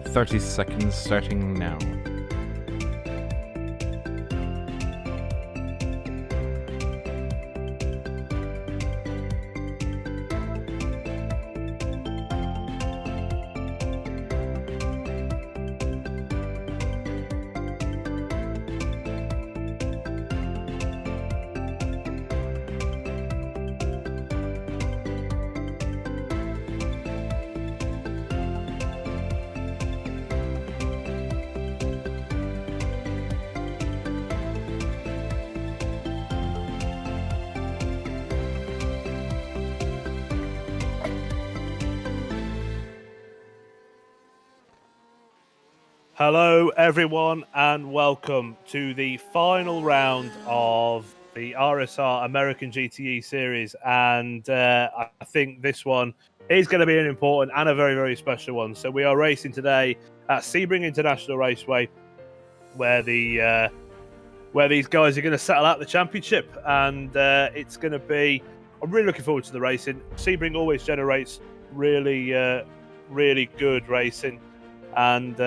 30 seconds starting now. Hello, everyone, and welcome to the final round of the RSR American GTE Series. And I think this one is going to be an important and a very, very special one. So we are racing today at Sebring International Raceway, where these guys are going to settle out the championship. And it's going to be... I'm really looking forward to the racing. Sebring always generates really good racing. And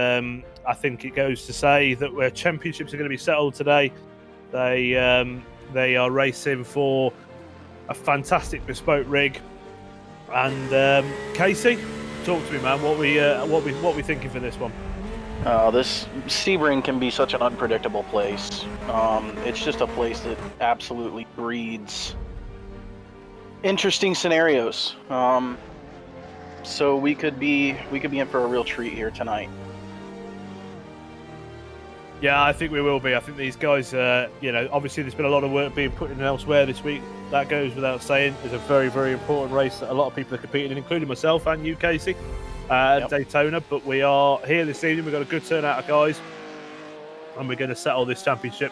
I think it goes to say that where championships are going to be settled today, they are racing for a fantastic bespoke rig. And Casey, talk to me, man. What we thinking for this one? This Sebring can be such an unpredictable place. It's just a place that absolutely breeds interesting scenarios. So we could be in for a real treat here tonight. Yeah, I think we will be. I think these guys, obviously there's been a lot of work being put in elsewhere this week. That goes without saying. It's a very, very important race that a lot of people are competing in, including myself and you, Casey, at Daytona. But we are here this evening. We've got a good turnout of guys, and we're going to settle this championship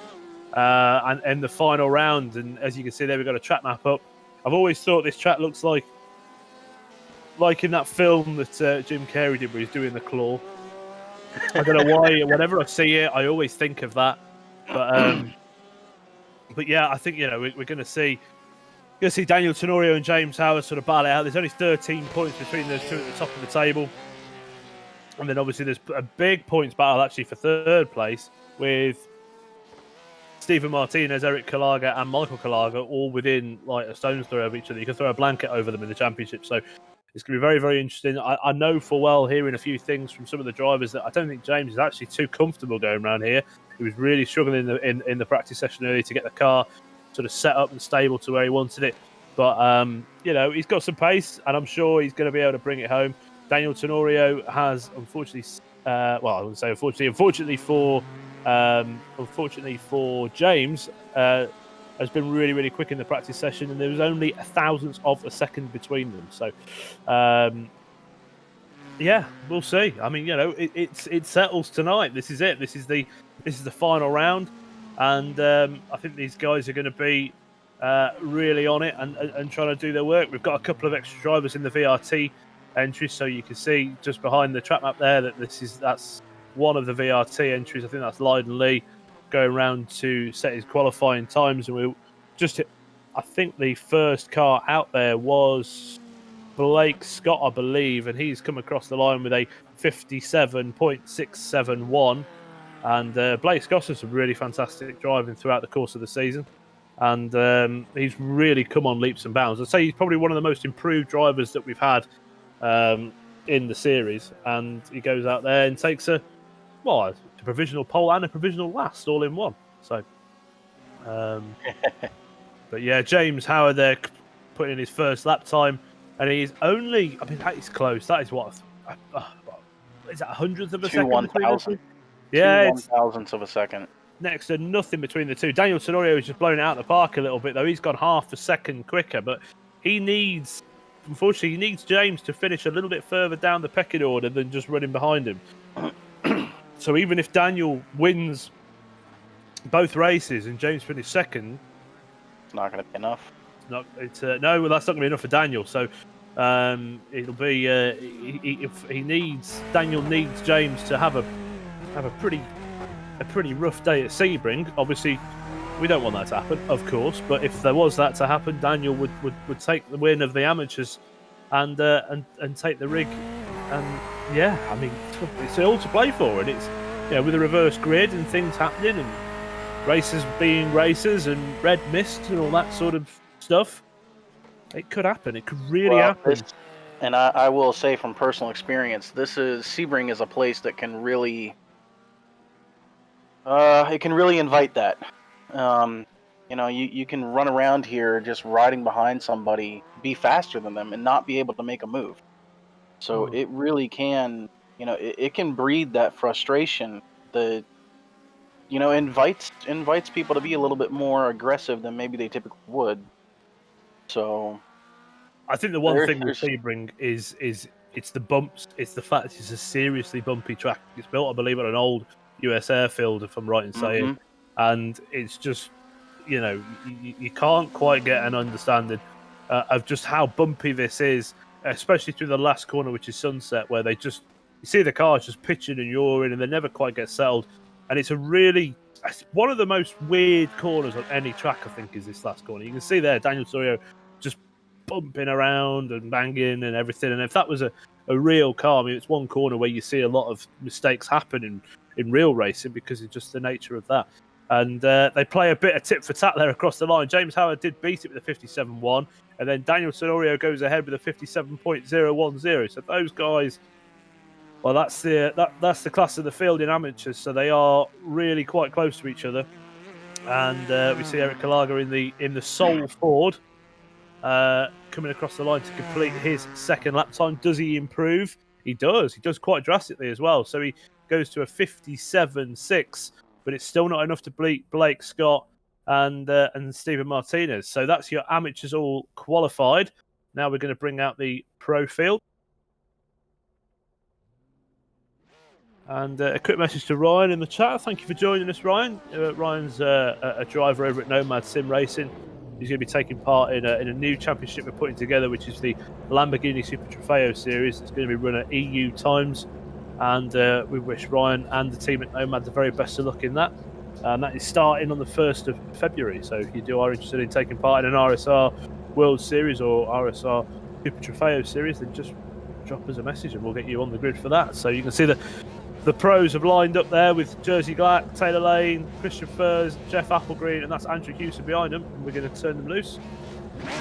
and end the final round. And as you can see there, we've got a track map up. I've always thought this track looks like in that film that Jim Carrey did where he's doing the claw. I don't know why. Whenever I see it, I always think of that. But yeah, I think we're going to see Daniel Tenorio and James Howard sort of battle it out. There's only 13 points between those two at the top of the table, and then obviously there's a big points battle actually for third place with Stephen Martinez, Eric Kalaga, and Michael Kalaga all within like a stone's throw of each other. You can throw a blanket over them in the championship. So it's going to be very, very interesting. I know full well, hearing a few things from some of the drivers, that I don't think James is actually too comfortable going around here. He was really struggling in the practice session earlier to get the car sort of set up and stable to where he wanted it. But, he's got some pace, and I'm sure he's going to be able to bring it home. Daniel Tenorio has, unfortunately, I wouldn't say unfortunately for James, has been really, really quick in the practice session, and there was only a thousandth of a second between them. So, we'll see. I mean, it settles tonight. This is it. This is the final round, and I think these guys are going to be really on it and trying to do their work. We've got a couple of extra drivers in the VRT entries, so you can see just behind the track map there that that's one of the VRT entries. I think that's Lyden Lee going around to set his qualifying times, and we'll just hit, I think the first car out there was Blake Scott, I believe, and he's come across the line with a 57.671, and Blake Scott's done some really fantastic driving throughout the course of the season, and he's really come on leaps and bounds. I'd say he's probably one of the most improved drivers that we've had in the series, and he goes out there and takes a provisional pole and a provisional last all in one. So, but yeah, James Howard there putting in his first lap time, and he's only, I mean, that is close. That is what is that, a hundredth of a second? 1,000. Yeah, 1,000ths of a second. Next to nothing between the two. Daniel Tenorio is just blowing it out of the park a little bit, though. He's gone half a second quicker, but unfortunately, he needs James to finish a little bit further down the pecking order than just running behind him. So even if Daniel wins both races and James finishes second, it's not going to be enough. No, that's not going to be enough for Daniel. So it'll be Daniel needs James to have a pretty rough day at Sebring. Obviously, we don't want that to happen, of course. But if there was that to happen, Daniel would take the win of the amateurs and take the rig And yeah, I mean, it's all to play for, and it's with a reverse grid and things happening, and racers being racers, and red mist and all that sort of stuff. It could happen. It could really happen. And I will say from personal experience, Sebring is a place that can really, it can really invite that. You can run around here just riding behind somebody, be faster than them, and not be able to make a move. So it really can, it can breed that frustration that, invites people to be a little bit more aggressive than maybe they typically would. So I think the one thing with Sebring is it's the bumps. It's the fact it's a seriously bumpy track. It's built, I believe, on an old US airfield, if I'm right in saying, and it's just, you can't quite get an understanding of just how bumpy this is, especially through the last corner, which is Sunset, where you see the cars just pitching and yawing, and they never quite get settled. And it's one of the most weird corners on any track, I think, is this last corner. You can see there Daniel Tenorio just bumping around and banging and everything. And if that was a real car, I mean, it's one corner where you see a lot of mistakes happen in real racing because it's just the nature of that. And they play a bit of tit for tat there across the line. James Howard did beat it with a 57.1, and then Daniel Tenorio goes ahead with a 57.010. So those guys, well, that's the class of the field in amateurs. So they are really quite close to each other. And we see Eric Kalaga in the Soul Ford coming across the line to complete his second lap time. Does he improve? He does. He does quite drastically as well. So he goes to a 57.6. But it's still not enough to beat Blake Scott and Stephen Martinez. So that's your amateurs all qualified. Now we're going to bring out the pro field. And a quick message to Ryan in the chat. Thank you for joining us, Ryan. Ryan's a driver over at Nomad Sim Racing. He's going to be taking part in a new championship we're putting together, which is the Lamborghini Super Trofeo Series. It's going to be run at EU times. And we wish Ryan and the team at Nomad the very best of luck in that. And that is starting on the 1st of February. So if you are interested in taking part in an RSR World Series or RSR Super Trofeo Series, then just drop us a message and we'll get you on the grid for that. So you can see the pros have lined up there with Jersey Glack, Taylor Lane, Christian Furs, Jeff Applegreen, and that's Andrew Hewson behind them. And we're going to turn them loose.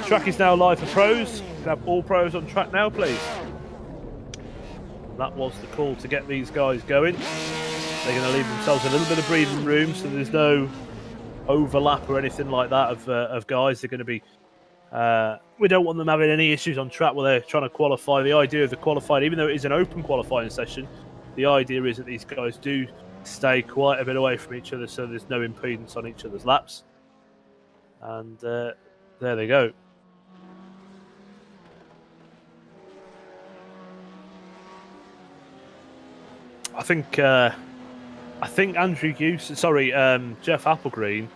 The track is now live for pros. Can I have all pros on track now, please? That was the call to get these guys going. They're going to leave themselves a little bit of breathing room, so there's no overlap or anything like that of guys. They're going to be. We don't want them having any issues on track while they're trying to qualify. The idea of the qualified, even though it is an open qualifying session, the idea is that these guys do stay quite a bit away from each other, so there's no impedance on each other's laps. And there they go. I think Andrew Hughes, Jeff Applegreen,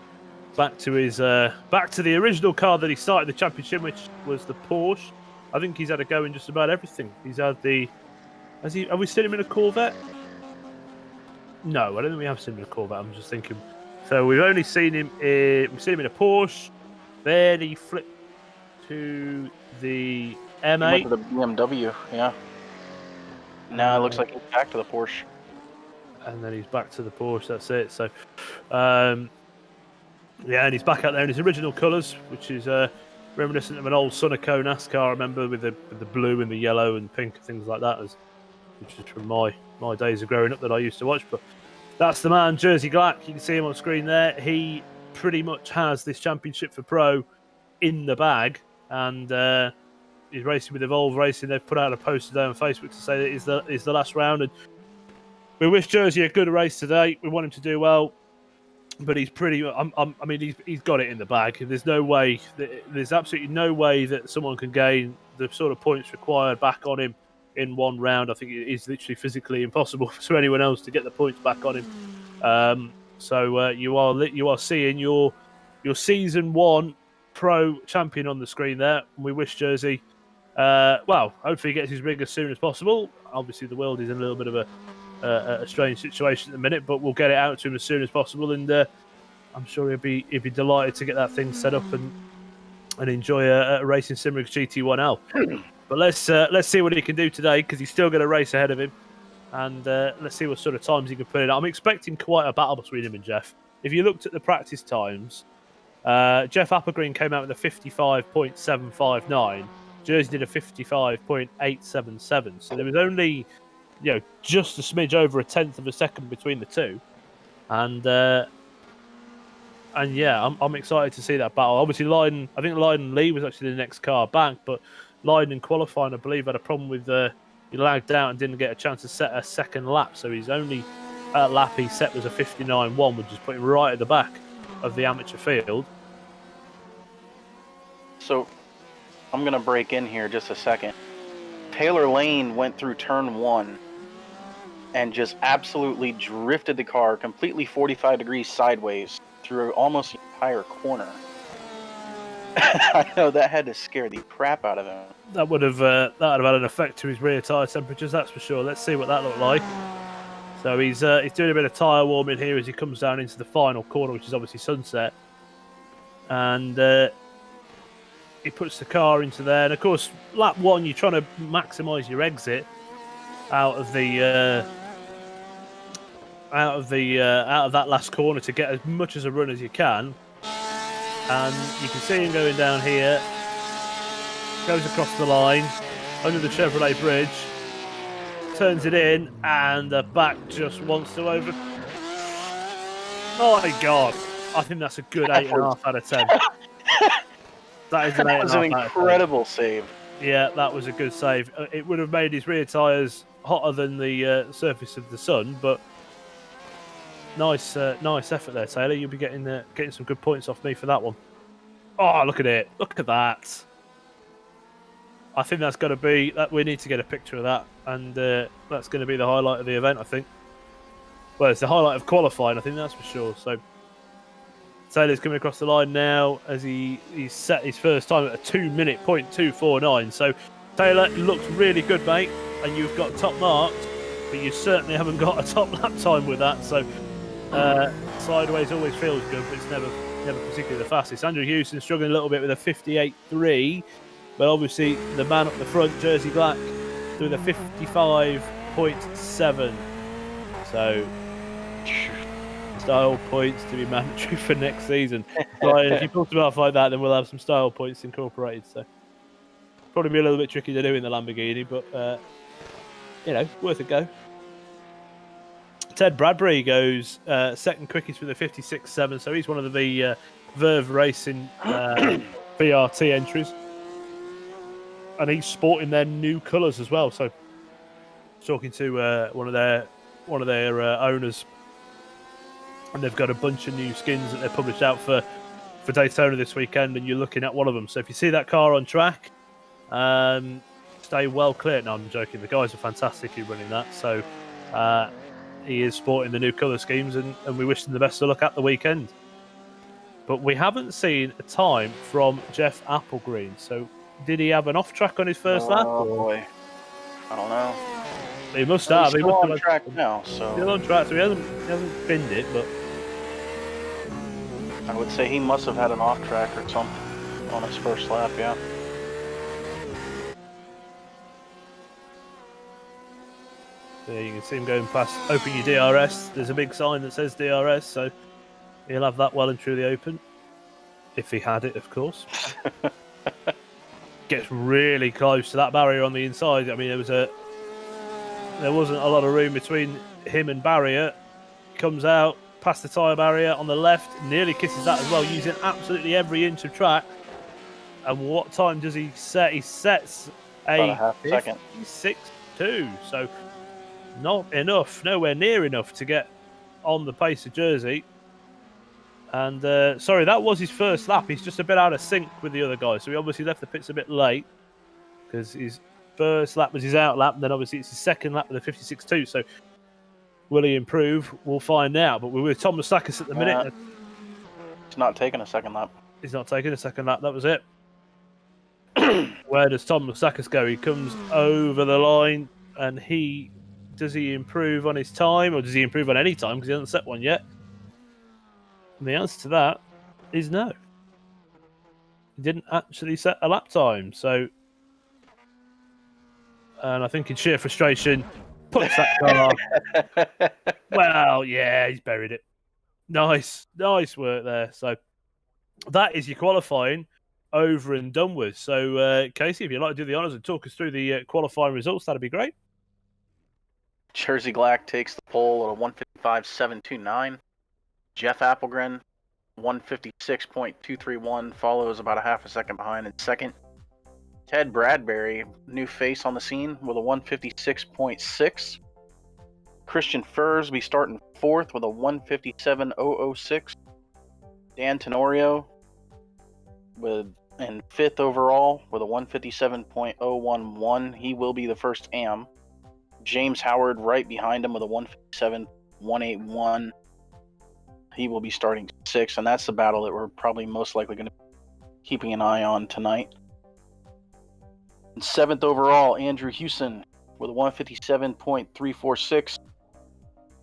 back to the original car that he started the championship, which was the Porsche. I think he's had a go in just about everything. He's had have we seen him in a Corvette? No, I don't think we have seen him in a Corvette. I'm just thinking. So we've only seen him in a Porsche. Then he flipped to the M8. He went to the BMW, yeah. Now it looks like he's back to the Porsche. And then he's back to the Porsche, that's it. So, and he's back out there in his original colours, which is reminiscent of an old Sunoco NASCAR, I remember, with the blue and the yellow and pink and things like that, which is from my days of growing up that I used to watch. But that's the man, Jersey Glack. You can see him on screen there. He pretty much has this championship for pro in the bag, and he's racing with Evolve Racing. They've put out a poster there on Facebook to say that it's the last round, and we wish Jersey a good race today. We want him to do well, but he's pretty. I mean, he's got it in the bag. There's no way. There's absolutely no way that someone can gain the sort of points required back on him in one round. I think it is literally physically impossible for anyone else to get the points back on him. So you are seeing your season 1 pro champion on the screen there. We wish Jersey. Hopefully he gets his rig as soon as possible. Obviously, the world is in a little bit of a strange situation at the minute, but we'll get it out to him as soon as possible, and I'm sure he'll be delighted to get that thing set up and enjoy a Racing SimRigs GT1L. But let's see what he can do today, because he's still got a race ahead of him, and let's see what sort of times he can put in. I'm expecting quite a battle between him and Jeff. If you looked at the practice times, Jeff Applegreen came out with a 55.759. Jersey did a 55.877. So there was only, just a smidge over a tenth of a second between the two, and yeah, I'm excited to see that battle. Obviously, I think Lydon Lee was actually the next car back, but Lydon in qualifying, I believe, had a problem with he lagged out and didn't get a chance to set a second lap. So his only lap he set was a 59.1, which is put him right at the back of the amateur field. So I'm going to break in here just a second. Taylor Lane went through turn 1 and just absolutely drifted the car completely 45 degrees sideways through almost the entire corner. I know that had to scare the crap out of him. That would have had an effect to his rear tyre temperatures, that's for sure. Let's see what that looked like. So he's doing a bit of tyre warming here as he comes down into the final corner, which is obviously Sunset. And he puts the car into there. And of course, lap 1, you're trying to maximise your exit out of that last corner to get as much as a run as you can. And you can see him going down here, goes across the line under the Chevrolet bridge, turns it in, and the back just wants to over. Oh my God! I think that's a good 8.5 out of 10. That is That was an incredible save. Yeah, that was a good save. It would have made his rear tyres hotter than the surface of the sun, but nice effort there, Taylor. You'll be getting some good points off me for that one. Oh, look at it! Look at that! I think that's got to be that. We need to get a picture of that, and that's going to be the highlight of the event, I think. Well, it's the highlight of qualifying, I think, that's for sure. So Taylor's coming across the line now as he's set his first time at a 2-minute .249. So Taylor, looks really good, mate, and you've got top marked, but you certainly haven't got a top lap time with that. So sideways always feels good, but it's never particularly the fastest. Andrew Houston struggling a little bit with a 58.3, but obviously the man up the front, Jersey Black, doing a 55.7. So style points to be mandatory for next season. If you pull them off like that, then we'll have some style points incorporated. So probably be a little bit tricky to do in the Lamborghini, but worth a go. Ted Bradbury goes second quickest with a 56.7, so he's one of the Verve Racing VRT entries, and he's sporting their new colours as well. So talking to one of their owners, and they've got a bunch of new skins that they've published out for Daytona this weekend, and you're looking at one of them. So if you see that car on track, stay well clear. No, I'm joking. The guys are fantastically running that. So he is sporting the new colour schemes, and we wish him the best of luck at the weekend. But we haven't seen a time from Jeff Applegreen. So did he have an off track on his first lap? Oh boy, I don't know. He must have. He's still on track now, so still on track. So he hasn't binned it, but I would say he must have had an off track or something on his first lap. Yeah. There you can see him going past open your DRS. There's a big sign that says DRS, so he'll have that well and truly open. If he had it, of course. Gets really close to that barrier on the inside. I mean, there wasn't a lot of room between him and barrier. Comes out past the tyre barrier on the left, nearly kisses that as well, using absolutely every inch of track. And what time does he set? He sets a half second. 56.2. So not enough, nowhere near enough to get on the pace of Jersey. And sorry, that was his first lap. He's just a bit out of sync with the other guys. So he obviously left the pits a bit late because his first lap was his out lap. And then obviously it's his second lap with a 56.2. So will he improve? We'll find out. But we're with Tom Mustakis at the minute. He's not taking a second lap. He's not taking a second lap. That was it. Where does Tom Mustakis go? He comes over the line, and does he improve on his time, or does he improve on any time because he hasn't set one yet? And the answer to that is no. He didn't actually set a lap time, so and I think in sheer frustration, puts that car. Well, yeah, he's buried it. Nice work there. So that is your qualifying over and done with. So, Casey, if you'd like to do the honours and talk us through the qualifying results, that'd be great. Jersey Glack takes the pole at a 155.729. Jeff Appelgren, 156.231, follows about a half a second behind in second. Ted Bradbury, new face on the scene, with a 156.6. Christian Fursby starting fourth with a 157.006. Dan Tenorio in fifth overall with a 157.011. He will be the first AM. James Howard right behind him with a 157.181. He will be starting sixth, and that's the battle that we're probably most likely going to be keeping an eye on tonight. And seventh overall, Andrew Hewson with a 157.346.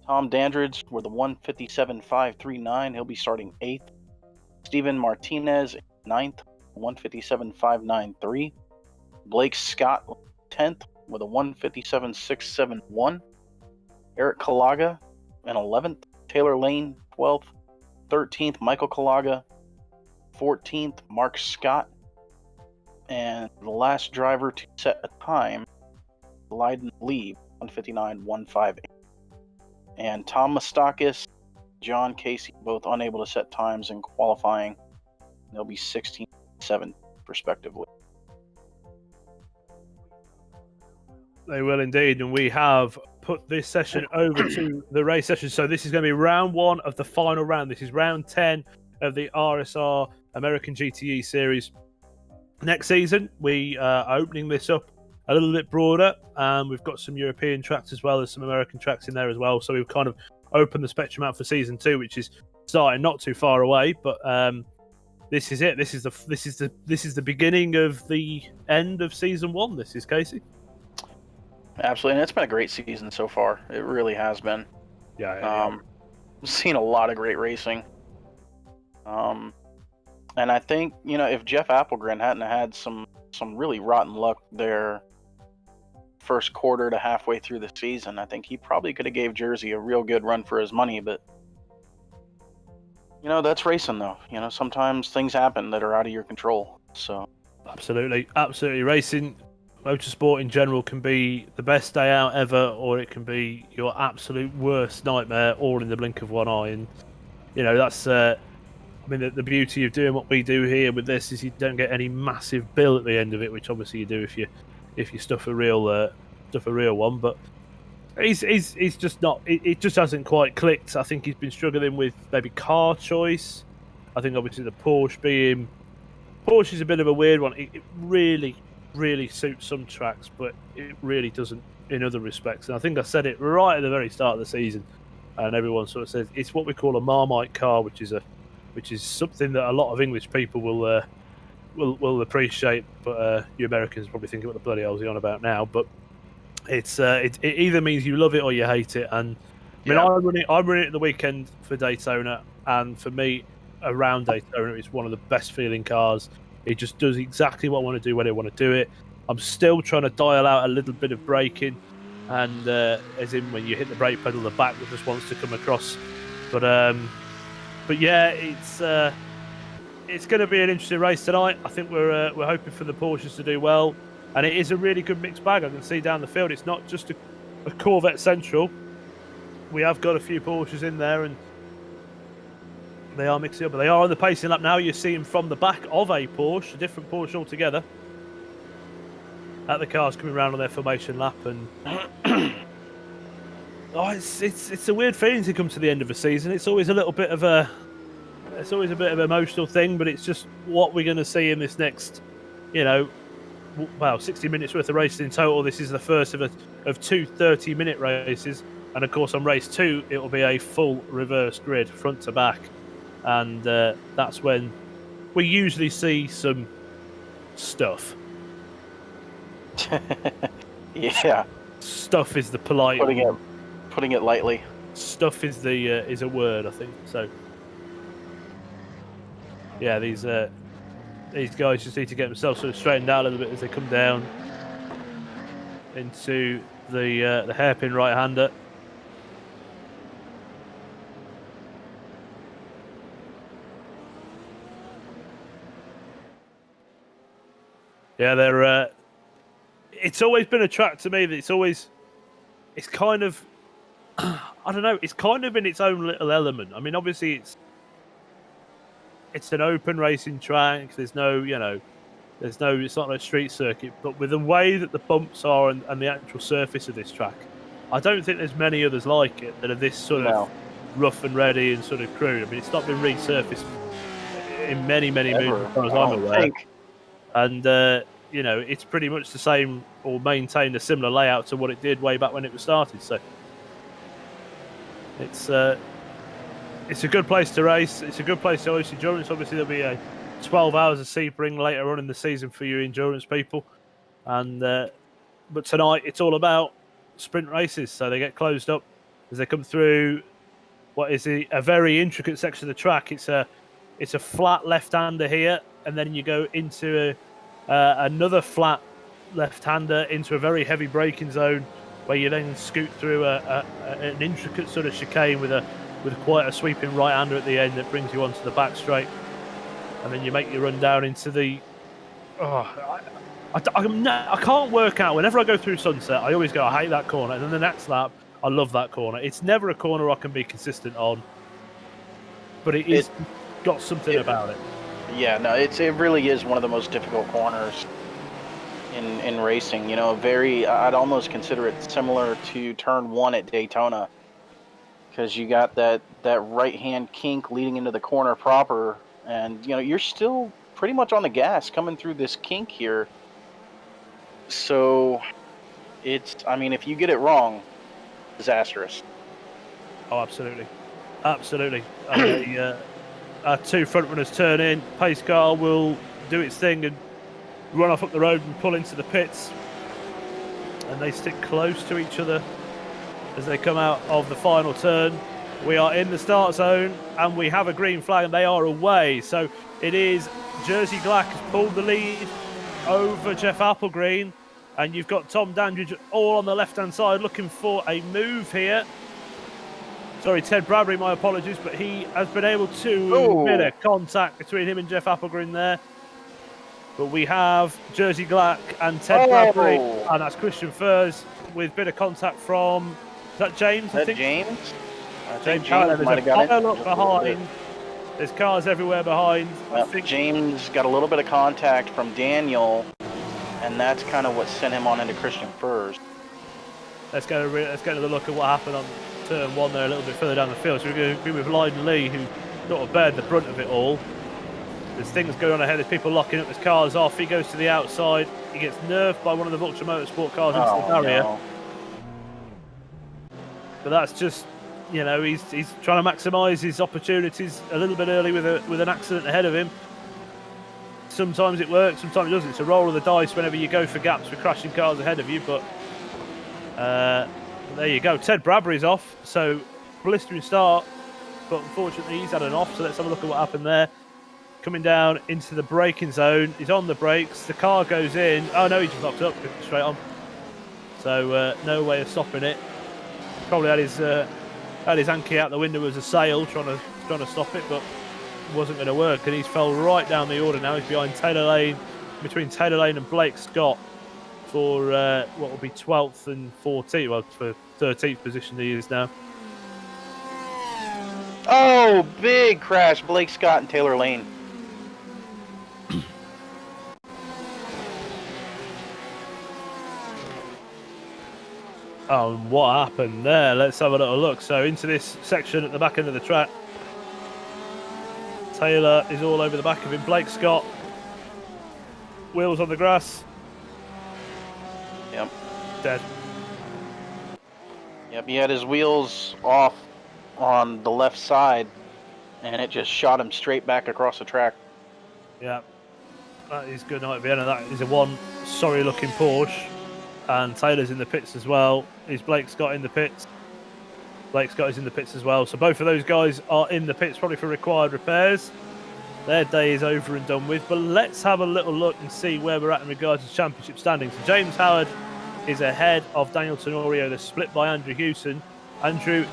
Tom Dandridge with a 157.539. He'll be starting eighth. Steven Martinez, ninth, 157.593. Blake Scott, 10th, with a 157.671. Eric Kalaga in 11th. Taylor Lane, 12th. 13th, Michael Kalaga. 14th, Mark Scott. And the last driver to set a time, Lyden Lee, 159.158. And Tom Mastakis, John Casey, both unable to set times in qualifying. They'll be 16th and 7th, respectively. They will indeed, and we have put this session over to the race session. So this is going to be round one of the final round. This is round 10 of the RSR American GTE Series. Next season, we are opening this up a little bit broader, and we've got some European tracks as well as some American tracks in there as well. So we've kind of opened the spectrum out for season 2, which is starting not too far away. But this is it. This is the beginning of the end of season 1. This is Casey. Absolutely, and it's been a great season so far. It really has been. Yeah. We've seen a lot of great racing. And I think, if Jeff Appelgren hadn't had some really rotten luck there first quarter to halfway through the season, I think he probably could have gave Jersey a real good run for his money. But that's racing, though. Sometimes things happen that are out of your control. So absolutely racing, motorsport in general can be the best day out ever, or it can be your absolute worst nightmare, all in the blink of one eye. And that's the beauty of doing what we do here with this is you don't get any massive bill at the end of it, which obviously you do if you stuff a real one. But he's just not. It just hasn't quite clicked. I think he's been struggling with maybe car choice. I think obviously the Porsche is a bit of a weird one. It really suits some tracks, but it really doesn't in other respects. And I think I said it right at the very start of the season, and everyone sort of says it's what we call a Marmite car, which is something that a lot of English people will appreciate, but you Americans probably think what the bloody hell is he on about now. But it either means you love it or you hate it. And I mean, I'm running it at the weekend for Daytona, and for me, around Daytona, it's one of the best feeling cars. It just does exactly what I want to do when I want to do it. I'm still trying to dial out a little bit of braking, and as in when you hit the brake pedal, the back just wants to come across. But yeah, it's going to be an interesting race tonight. I think we're hoping for the Porsches to do well, and it is a really good mixed bag. I can see down the field, it's not just a Corvette Central. We have got a few Porsches in there, and they are mixing up, but they are on the pacing lap now. You see them from the back of a Porsche, a different Porsche altogether. The cars coming around on their formation lap, and it's a weird feeling to come to the end of a season. It's always a bit of an emotional thing, but it's just what we're going to see in this next, 60 minutes worth of racing in total. This is the first of two 30-minute races, and of course on race 2 it will be a full reverse grid, front to back. And that's when we usually see some stuff. Yeah. Stuff is the polite. Putting it lightly. Stuff is a word, I think. So yeah, these guys just need to get themselves sort of straightened out a little bit as they come down. into the hairpin right-hander. Yeah, they're. It's always been a track to me that it's kind of, I don't know, it's kind of in its own little element. I mean, obviously it's an open racing track. There's no, it's not like a street circuit. But with the way that the bumps are and the actual surface of this track, I don't think there's many others like it that are this sort of rough and ready and sort of crude. I mean, it's not been resurfaced in many moons, as far as I'm aware. And it's pretty much the same or maintained a similar layout to what it did way back when it was started. So it's a good place to race. It's a good place to host endurance. Obviously, there'll be 12 hours of Sebring later on in the season for you endurance people. And but tonight it's all about sprint races. So they get closed up as they come through what is a very intricate section of the track. It's a flat left-hander here, and then you go into another flat left-hander into a very heavy braking zone, where you then scoot through an intricate sort of chicane with quite a sweeping right-hander at the end that brings you onto the back straight, and then you make your run down into the. I can't work out. Whenever I go through Sunset, I always go, I hate that corner, and then the next lap, I love that corner. It's never a corner I can be consistent on, but it's got something about it. Yeah, no, it really is one of the most difficult corners in racing. I'd almost consider it similar to turn 1 at Daytona, because you got that right-hand kink leading into the corner proper, and you're still pretty much on the gas coming through this kink here. So if you get it wrong, disastrous. Oh, absolutely. Our two front runners turn in. Pace car will do its thing and run off up the road and pull into the pits. And they stick close to each other as they come out of the final turn. We are in the start zone and we have a green flag and they are away. So it is Jersey Glack has pulled the lead over Jeff Applegreen. And you've got Tom Dandridge all on the left-hand side looking for a move here. Sorry, Ted Bradbury, my apologies, but he has been able to get a contact between him and Jeff Applegreen there. But we have Jersey Glack and Ted Bradbury, and that's Christian Furs with a bit of contact from, is that James? I think James? James might have got it. Behind. There's cars everywhere behind. Well, I think James got a little bit of contact from Daniel, and that's kind of what sent him on into Christian Furs. Let's get another look at what happened on turn 1 there a little bit further down the field. So we're going to be with Lyden Lee, who sort of bared the brunt of it all. There's things going on ahead. There's people locking up his cars off. He goes to the outside. He gets nerfed by one of the Vulture Motorsport cars into the barrier. No. But that's just, he's trying to maximise his opportunities a little bit early with an accident ahead of him. Sometimes it works, sometimes it doesn't. It's a roll of the dice whenever you go for gaps with crashing cars ahead of you. But there you go. Ted Bradbury's off, so blistering start. But unfortunately, he's had an off. So let's have a look at what happened there. Coming down into the braking zone. He's on the brakes. The car goes in. Oh, no, he just locked up straight on. So no way of stopping it. Probably had his Anki out the window as a sail, trying to stop it, but it wasn't going to work. And he's fell right down the order now. He's behind between Taylor Lane and Blake Scott for what will be 12th and 14th. Well, for 13th position he is now. Oh, big crash. Blake Scott and Taylor Lane. Oh, what happened there? Let's have a little look. So into this section at the back end of the track. Taylor is all over the back of him. Blake Scott. Wheels on the grass. Yep. Dead. Yep, he had his wheels off on the left side, and it just shot him straight back across the track. Yeah. That is good night at the end, and that is a one sorry-looking Porsche. And Taylor's in the pits as well. Is Blake Scott in the pits? Blake Scott is in the pits as well. So both of those guys are in the pits, probably for required repairs. Their day is over and done with. But let's have a little look and see where we're at in regards to championship standings. So James Howard is ahead of Daniel Tenorio. They're split by Andrew Hewson. Andrew,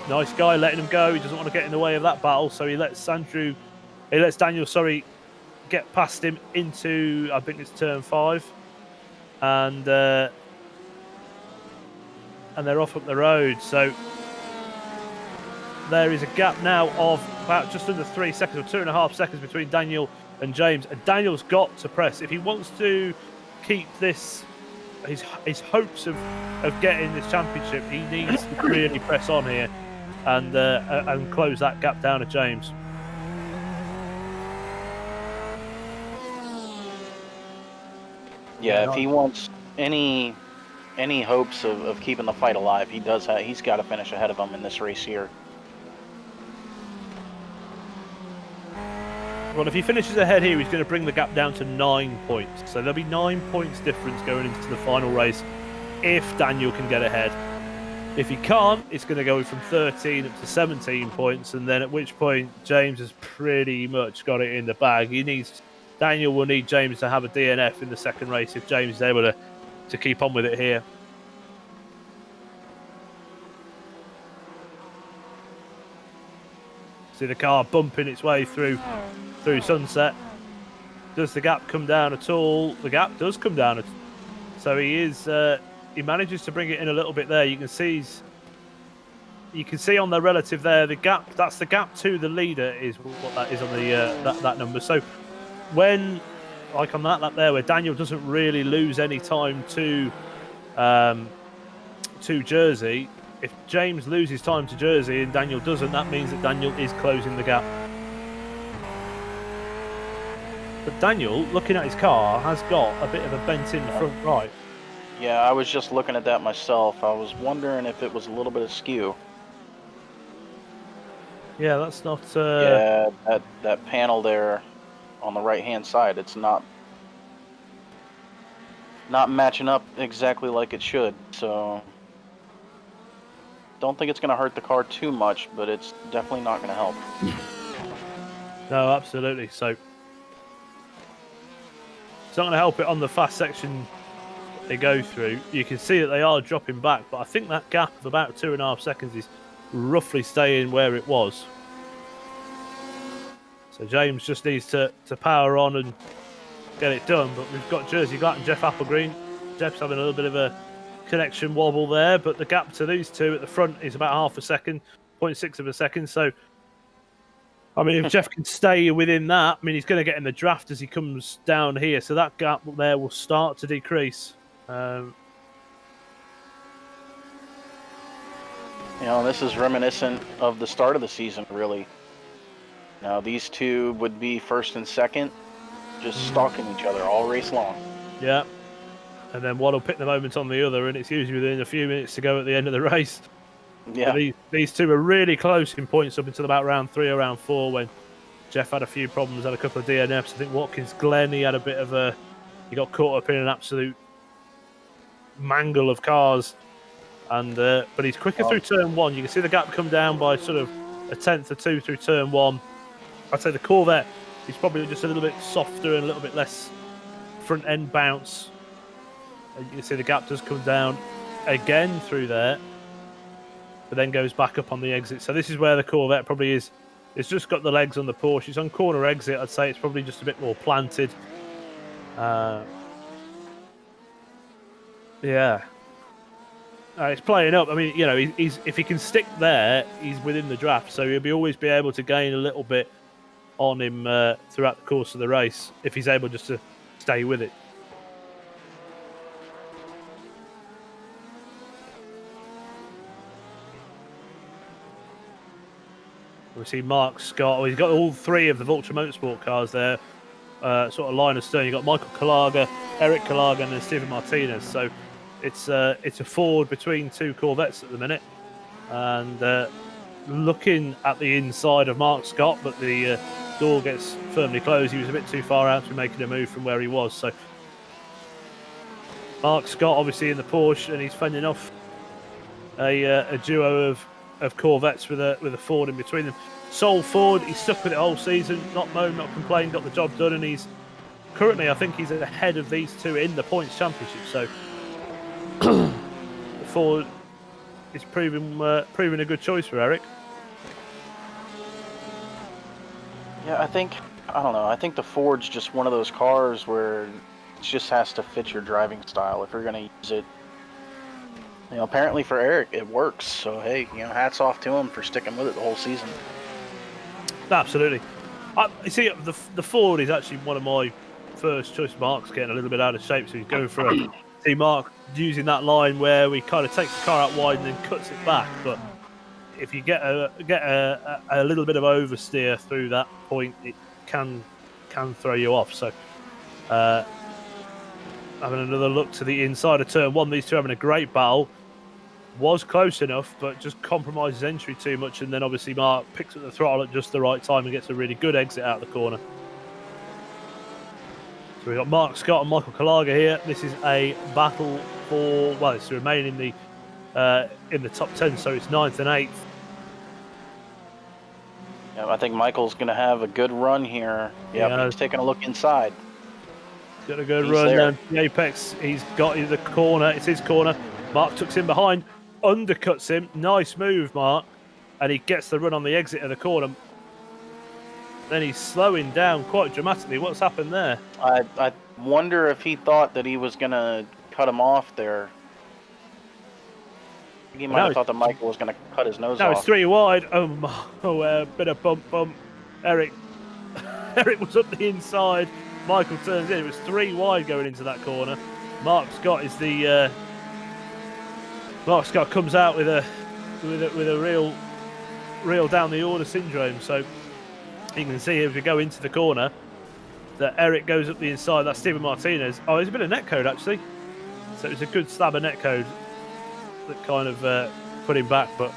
nice guy, letting him go. He doesn't want to get in the way of that battle, so he lets Daniel, get past him into, I think it's turn 5, and they're off up the road. So there is a gap now of about just under 3 seconds, or 2.5 seconds between Daniel and James. And Daniel's got to press if he wants to keep this his hopes of getting this championship. He needs to really press on here and close that gap down to James. Yeah, if he wants any hopes of keeping the fight alive, he's got to finish ahead of him in this race here. Well, if he finishes ahead here, he's going to bring the gap down to 9 points. So there'll be 9 points difference going into the final race if Daniel can get ahead. If he can't, it's going to go from 13 up to 17 points, and then at which point James has pretty much got it in the bag. Daniel will need James to have a DNF in the second race if James is able to keep on with it here. See the car bumping its way through sunset. Does the gap come down at all? The gap does come down. So he manages to bring it in a little bit there. You can see on the relative there, the gap, that's the gap to the leader is what that is on the that number. So when, like on that lap there, where Daniel doesn't really lose any time to Jersey, if James loses time to Jersey and Daniel doesn't, that means that Daniel is closing the gap. But Daniel, looking at his car, has got a bit of a bent in the front right. Yeah, I was just looking at that myself. I was wondering if it was a little bit askew. Yeah, that's not... Yeah, that panel there on the right-hand side, it's not matching up exactly like it should, so... Don't think it's going to hurt the car too much, but it's definitely not going to help. No, absolutely. So it's not going to help it on the fast section they go through. You can see that they are dropping back, but I think that gap of about 2.5 seconds is roughly staying where it was. So James just needs to power on and get it done. But we've got Jersey Glatt and Jeff Applegreen. Jeff's having a little bit of a connection wobble there, but the gap to these two at the front is about 0.5 second, 0.6 of a second. So, I mean, if Jeff can stay within that, I mean, he's going to get in the draft as he comes down here. So that gap there will start to decrease. You know, this is reminiscent of the start of the season, really. Now, these two would be first and second, just stalking each other all race long. Yeah. And then one will pick the moment on the other, and it's usually within a few minutes to go at the end of the race. Yeah. These two are really close in points up until about round 3 or round 4 when Jeff had a few problems, had a couple of DNFs. I think Watkins Glen, he had a bit of he got caught up in an absolute mangle of cars. And but he's quicker through turn 1. You can see the gap come down by sort of 1/10 or 2 through turn 1. I'd say the Corvette is probably just a little bit softer and a little bit less front end bounce. You can see the gap does come down again through there, but then goes back up on the exit. So this is where the Corvette probably is. It's just got the legs on the Porsche. It's on corner exit. I'd say it's probably just a bit more planted. Yeah. It's playing up. I mean, you know, he's if he can stick there, he's within the draft. So he'll always be able to gain a little bit on him throughout the course of the race if he's able just to stay with it. We see Mark Scott. Well, he's got all 3 of the Vulture Motorsport cars there, sort of line of stern. You've got Michael Kalaga, Eric Kalaga, and then Steven Martinez. So it's a Ford between 2 Corvettes at the minute. And looking at the inside of Mark Scott, but the door gets firmly closed. He was a bit too far out to be making a move from where he was. So Mark Scott obviously in the Porsche, and he's fending off a duo of Corvettes with a Ford in between them. Sol Ford, he's stuck with it all season, not moaned, not complained, got the job done, and he's currently, I think he's ahead of these two in the points championship. So Ford is proving a good choice for Eric. Yeah, I don't know. I think the Ford's just one of those cars where it just has to fit your driving style if you're going to use it. You know, apparently for Eric, it works. So, hey, you know, hats off to him for sticking with it the whole season. Absolutely. You see, the Ford is actually one of my first choice. Mark's getting a little bit out of shape, so he's going for a... See, Mark using that line where we kind of takes the car out wide and then cuts it back. But if you get a little bit of oversteer through that point, it can throw you off. So, having another look to the inside of turn one, these two having a great battle. Was close enough, but just compromises entry too much, and then obviously Mark picks up the throttle at just the right time and gets a really good exit out of the corner. So we've got Mark Scott and Michael Kalaga here. This is a battle for, well, it's to remain in the top 10, so it's 9th and 8th. Yeah, I think Michael's going to have a good run here. Yeah, he's taking a look inside. He's got a good run down the apex. He's got the corner. It's his corner. Mark tucks him behind, undercuts him. Nice move, Mark. And he gets the run on the exit of the corner. Then he's slowing down quite dramatically. What's happened there? I wonder if he thought that he was going to cut him off there. He might have thought that Michael was going to cut his nose off. No, it's 3 wide. Oh, bit of bump. Eric was up the inside. Michael turns in. It was 3 wide going into that corner. Mark Scott is the... Mark Scott comes out with a real down the order syndrome. So you can see if we go into the corner that Eric goes up the inside. That's Steven Martinez. Oh, there's a bit of netcode actually. So it was a good slab of netcode that kind of put him back. But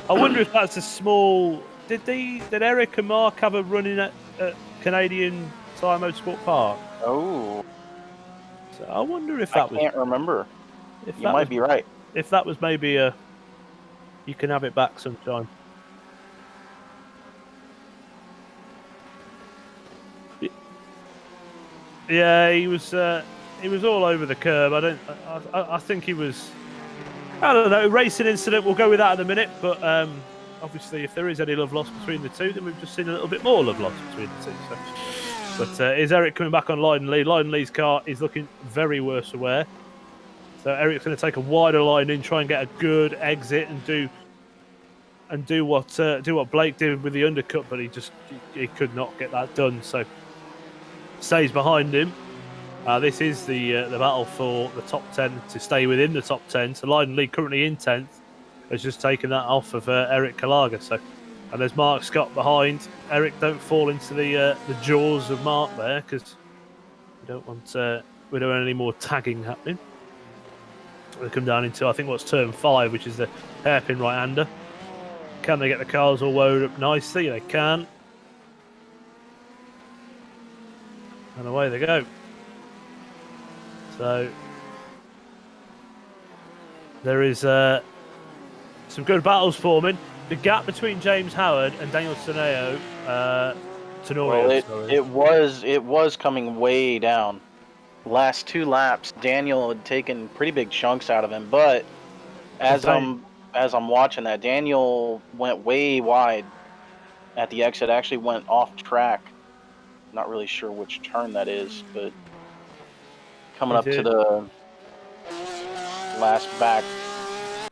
I wonder if that's a small. Did Eric and Mark have a run in at Canadian Tire Motorsport Park? Oh. So I wonder if that was. I can't remember. If you might be right. If that was maybe you can have it back sometime. Yeah, he was all over the curb. I think he was. I don't know. Racing incident. We'll go with that in a minute. But obviously, if there is any love lost between the two, then we've just seen a little bit more love lost between the two. So. But is Eric coming back on Lyden Lee? Lyden Lee's car is looking very worse aware. So Eric's going to take a wider line in, try and get a good exit, and do what Blake did with the undercut, but he could not get that done. So stays behind him. This is the battle for the top 10 to stay within the top 10. So Lyden Lee currently in 10th has just taken that off of Eric Kalaga. So and there's Mark Scott behind. Eric, don't fall into the jaws of Mark there because we don't want any more tagging happening. They come down into, I think, what's turn 5, which is the hairpin right-hander. Can they get the cars all loaded up nicely? They can. And away they go. So there is some good battles forming. The gap between James Howard and Daniel Tenorio, well, it was coming way down. Last 2 laps, Daniel had taken pretty big chunks out of him, but as I'm watching that, Daniel went way wide at the exit. Actually went off track. Not really sure which turn that is, but coming up to the last back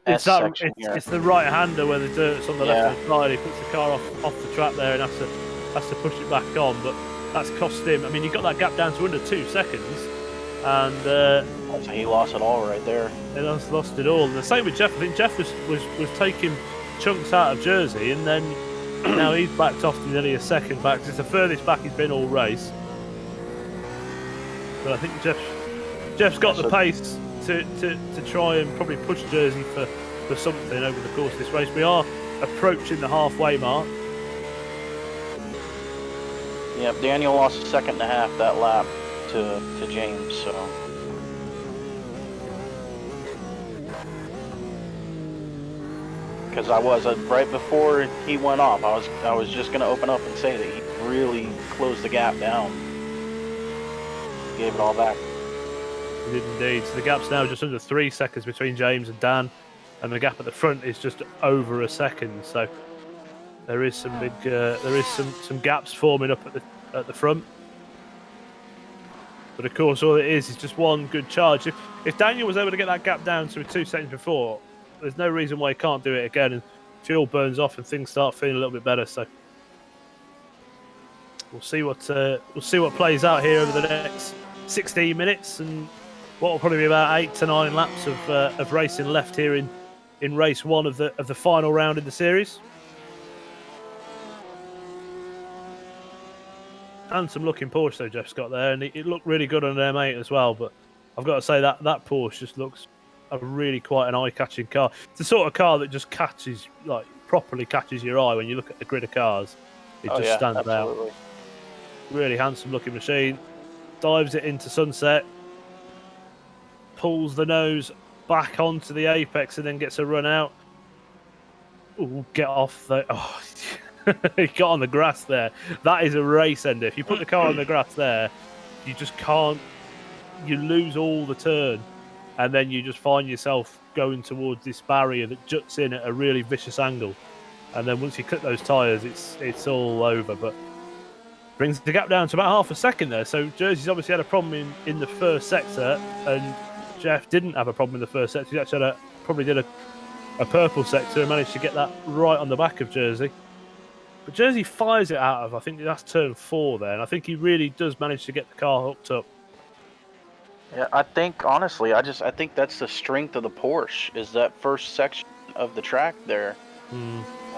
it's the right-hander where the dirt's on the left-hand side. He puts the car off the track there and has to push it back on, but that's cost him. I mean, he got that gap down to under 2 seconds. And he lost it all right there. He lost it all. And the same with Jeff. I think Jeff was taking chunks out of Jersey, and then now he's backed off to nearly a second back. It's the furthest back he's been all race. But I think Jeff's got the pace to try and probably push Jersey for something over the course of this race. We are approaching the halfway mark. Yep, Daniel lost a second and a half that lap to James, so because I was right before he went off, I was just going to open up and say that he really closed the gap down. He gave it all back. He did indeed. So the gap's now just under 3 seconds between James and Dan. and the gap at the front is just over a second. So there is some big, some gaps forming up at the front. But of course, all it is just one good charge. If Daniel was able to get that gap down to 2 seconds before, there's no reason why he can't do it again. And fuel burns off, and things start feeling a little bit better. So we'll see what plays out here over the next 16 minutes, and what will probably be about 8 to 9 laps of racing left here in race 1 of the final round in the series. Handsome looking Porsche though Jeff's got there, and it looked really good on an M8 as well. But I've got to say that Porsche just looks really quite an eye-catching car. It's the sort of car that just properly catches your eye when you look at the grid of cars. It just stands out. Really handsome looking machine. Dives it into sunset, pulls the nose back onto the apex, and then gets a run out. Ooh, get off the... Oh, he got on the grass there. That is a race ender. If you put the car on the grass there, you just can't... You lose all the turn, and then you just find yourself going towards this barrier that juts in at a really vicious angle. And then once you cut those tyres, it's all over. But brings the gap down to about half a second there. So Jersey's obviously had a problem in the first sector, and Jeff didn't have a problem in the first sector. He actually probably did a purple sector and managed to get that right on the back of Jersey. But Jersey fires it out of, I think that's turn 4 there, and I think he really does manage to get the car hooked up. Yeah, I think, honestly, I think that's the strength of the Porsche, is that first section of the track there.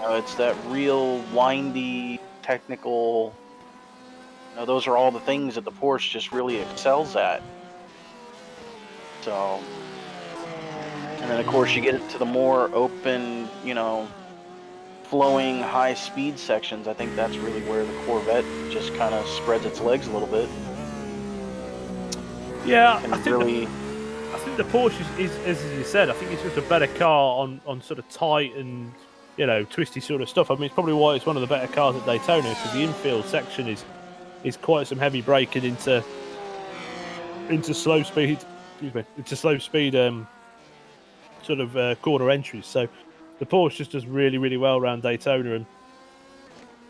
It's that real windy, technical... those are all the things that the Porsche just really excels at. So, and then of course you get it to the more open, flowing high speed sections. I think that's really where the Corvette just kind of spreads its legs a little bit. Yeah, I think the Porsche is, as you said, I think it's just a better car on sort of tight and twisty sort of stuff. I mean, it's probably why it's one of the better cars at Daytona, because the infield section is quite some heavy braking into slow speed. Excuse me, into slow speed sort of corner entries. So the Porsche just does really, really well around Daytona, and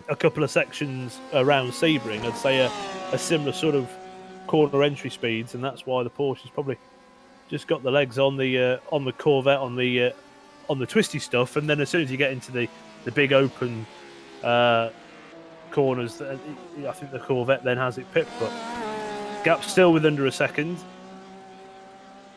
a couple of sections around Sebring, I'd say a similar sort of corner entry speeds, and that's why the Porsche has probably just got the legs on the Corvette on the twisty stuff. And then as soon as you get into the big open corners, I think the Corvette then has it pipped. But gap's still with under a second.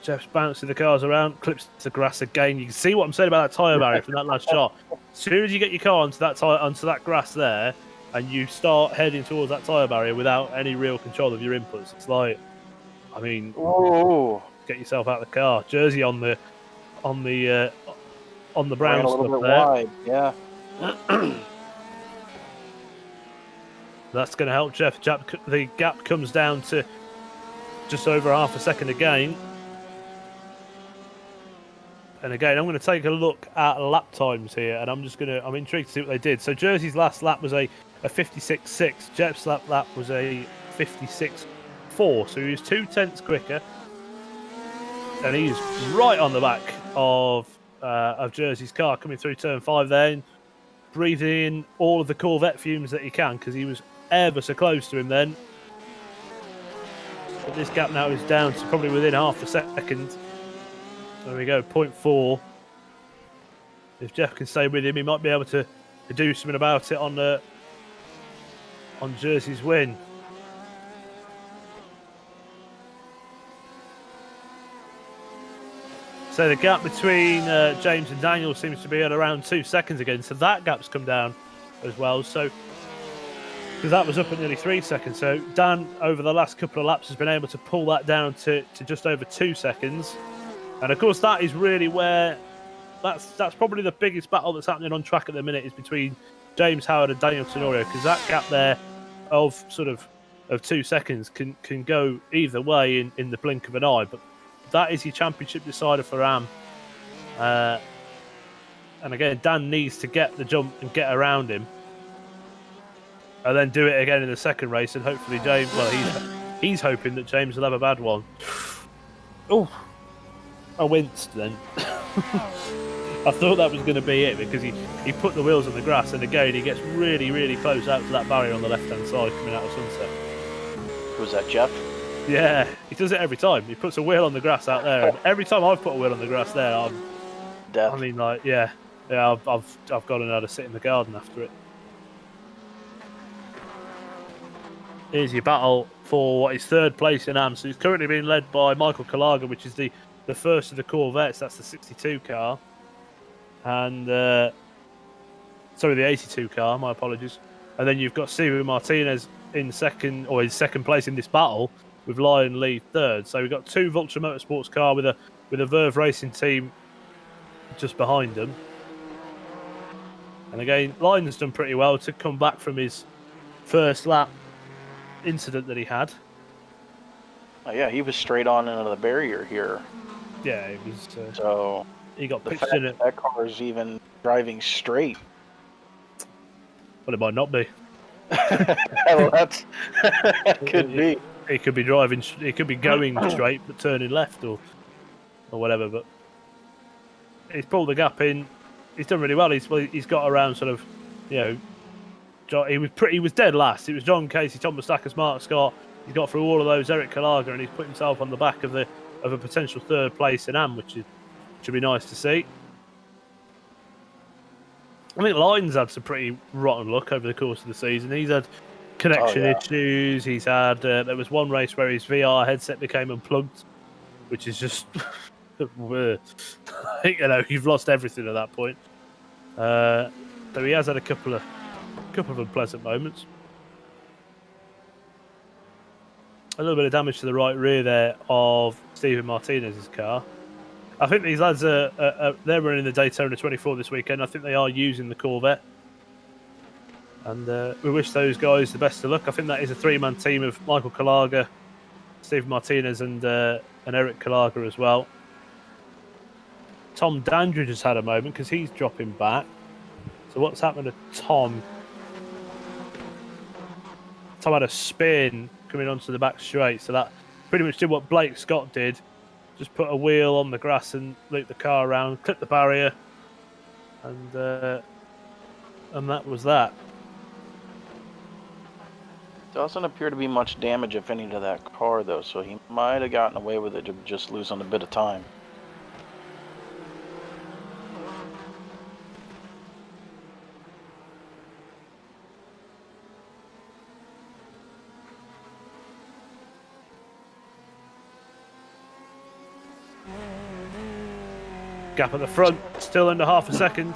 Jeff's bouncing the cars around, clips the grass again. You can see what I'm saying about that tyre barrier from that last shot. As soon as you get your car onto that grass there, and you start heading towards that tyre barrier without any real control of your inputs, it's like, I mean, get yourself out of the car. Jersey on the brown stuff there. Wide. Yeah. That's going to help Jeff. The gap comes down to just over half a second again. And again, I'm going to take a look at lap times here, and I'm intrigued to see what they did. So Jersey's last lap was a 56.6. Jeff's lap was a 56.4. So he was 0.2 quicker, and he's right on the back of Jersey's car coming through turn 5. Then breathing in all of the Corvette fumes that he can, because he was ever so close to him then. But this gap now is down to probably within half a second. There we go, 0.4. If Jeff can stay with him, he might be able to do something about it on Jersey's win. So the gap between James and Daniel seems to be at around 2 seconds again. So that gap's come down as well. So because that was up at nearly 3 seconds. So Dan, over the last couple of laps, has been able to pull that down to just over 2 seconds. And of course, that is really where that's probably the biggest battle that's happening on track at the minute, is between James Howard and Daniel Tenorio, because that gap there of 2 seconds can go either way in the blink of an eye. But that is your championship decider for Am. And again, Dan needs to get the jump and get around him, and then do it again in the second race. And hopefully James, he's hoping that James will have a bad one. Oh, I winced then. I thought that was going to be it because he put the wheels on the grass, and again he gets really, really close out to that barrier on the left-hand side coming out of Sunset. Was that Jeff? Yeah, he does it every time. He puts a wheel on the grass out there, and every time I've put a wheel on the grass there, Death. I mean, like, yeah, I've got to know how to sit in the garden after it. Here's your battle for what is third place in AM. So he's currently being led by Michael Kalaga, which is the first of the Corvettes. That's the 62 car. And, sorry, the 82 car, my apologies. And then you've got Steven Martinez in second, or in second place in this battle, with Lion Lee third. So we've got two Vulture Motorsports car with a Verve Racing team just behind them. And again, Lion's done pretty well to come back from his first lap incident that he had. Oh yeah, he was straight on into the barrier here. Yeah, it was. So he got the pitched fact in it. that car is even driving straight. Well, it might not be. Well, that could be. It could be driving. It could be going straight but turning left or whatever. But he's pulled the gap in. He's done really well. He's got around sort of, you know, he was dead last. It was John Casey, Tom Moustakas, Mark Scott. He's got through all of those, Eric Kalaga, and he's put himself on the back of a potential third place in AM, which should be nice to see. I think Lyon's had some pretty rotten luck over the course of the season. He's had connection issues. He's had there was one race where his VR headset became unplugged, which is just you know, you've lost everything at that point. So he has had a couple of unpleasant moments. A little bit of damage to the right rear there of Steven Martinez's car. I think these lads they're running the Daytona 24 this weekend. I think they are using the Corvette, and we wish those guys the best of luck. I think that is a three-man team of Michael Kalaga, Steven Martinez, and Eric Kalaga as well. Tom Dandridge has had a moment because he's dropping back. So what's happened to Tom? Tom had a spin coming onto the back straight, so that pretty much did what Blake Scott did. Just put a wheel on the grass and looped the car around, clipped the barrier, and that was that. Doesn't appear to be much damage, if any, to that car, though, so he might have gotten away with it, just losing a bit of time. Gap at the front, still under half a second.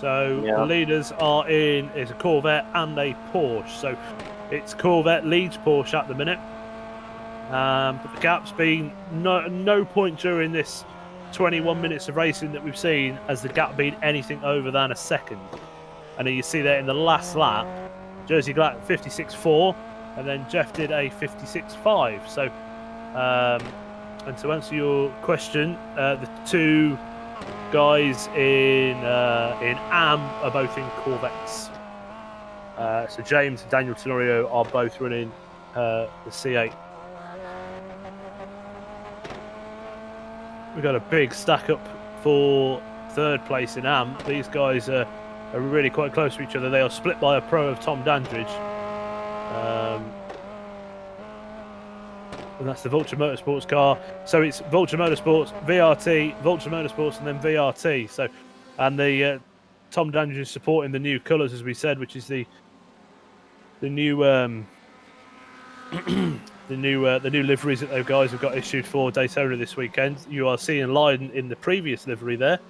So the leaders are in is a Corvette and a Porsche. So it's Corvette leads Porsche at the minute. But the gap's been no point during this 21 minutes of racing that we've seen has the gap been anything over than a second. And you see there in the last lap, Jersey Glatt 56.4, and then Jeff did a 56.5. So. And to answer your question, the two guys in AM are both in Corvettes. So James and Daniel Tenorio are both running the C8. We've got a big stack up for third place in AM. These guys are really quite close to each other. They are split by a pro of Tom Dandridge. And that's the Vulture Motorsports car. So it's Vulture Motorsports, VRT, Vulture Motorsports, and then VRT. So, and the Tom Dandridge is supporting the new colours, as we said, which is the new the new liveries that those guys have got issued for Daytona this weekend. You are seeing Lion in the previous livery there.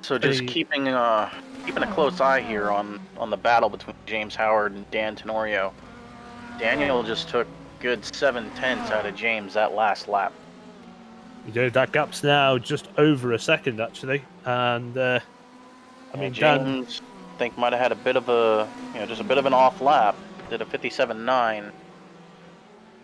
So just keeping a close eye here on the battle between James Howard and Dan Tenorio. Daniel just took good 7/10 out of James that last lap. You know, that gap's now just over a second actually, and I mean James I think might have had a bit of just a bit of an off lap. Did a 57.9.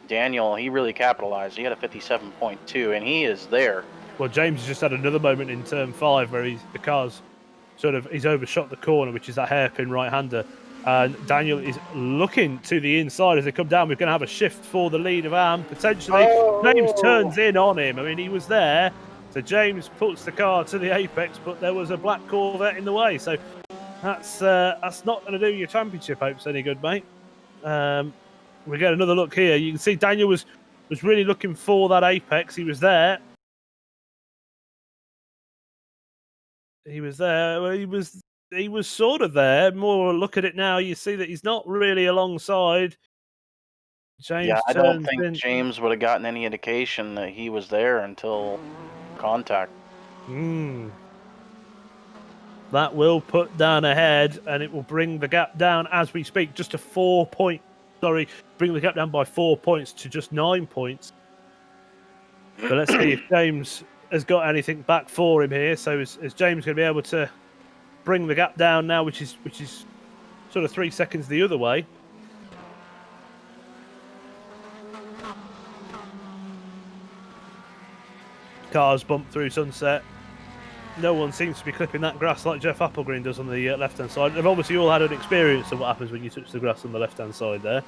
Daniel, he really capitalized. He had a 57.2, and he is there. Well, James has just had another moment in turn 5 where the car's he's overshot the corner, which is that hairpin right-hander, And Daniel is looking to the inside as they come down. We're going to have a shift for the lead of Am, potentially. Oh! James turns in on him. I mean, he was there. So James puts the car to the apex, but there was a black Corvette in the way. So that's not going to do your championship hopes any good, mate. We get another look here. You can see Daniel was really looking for that apex. He was there. He was there. Well, he was sort of there. More look at it now, you see that he's not really alongside. James Yeah, I don't turns think in. James would have gotten any indication that he was there until contact. That will put Dan ahead, and it will bring the gap down as we speak, just to 4 points. Sorry, bring the gap down by 4 points to just 9 points. But let's see if James has got anything back for him here. So is James going to be able to bring the gap down now, which is sort of 3 seconds the other way? Cars bump through sunset. No one seems to be clipping that grass like Jeff Applegreen does on the left-hand side. They've obviously all had an experience of what happens when you touch the grass on the left-hand side there.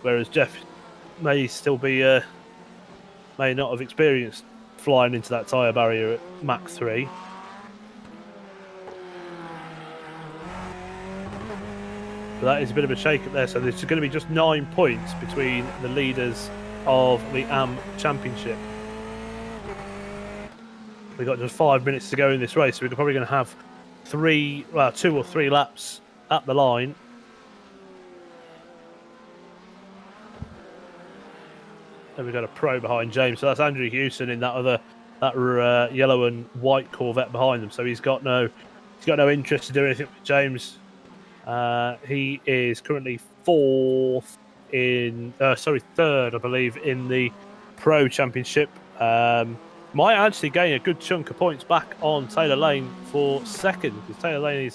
Whereas Jeff may still be, may not have experienced flying into that tyre barrier at Mach 3. But that is a bit of a shake-up there. So there's going to be just 9 points between the leaders of the AM Championship. We've got just 5 minutes to go in this race, so we're probably going to have 2 or 3 laps at the line. And we've got a pro behind James, so that's Andrew Hewson in that yellow and white Corvette behind them. So he's got no interest to do anything with James. He is currently third, I believe, in the Pro Championship. Might actually gain a good chunk of points back on Taylor Lane for second, because Taylor Lane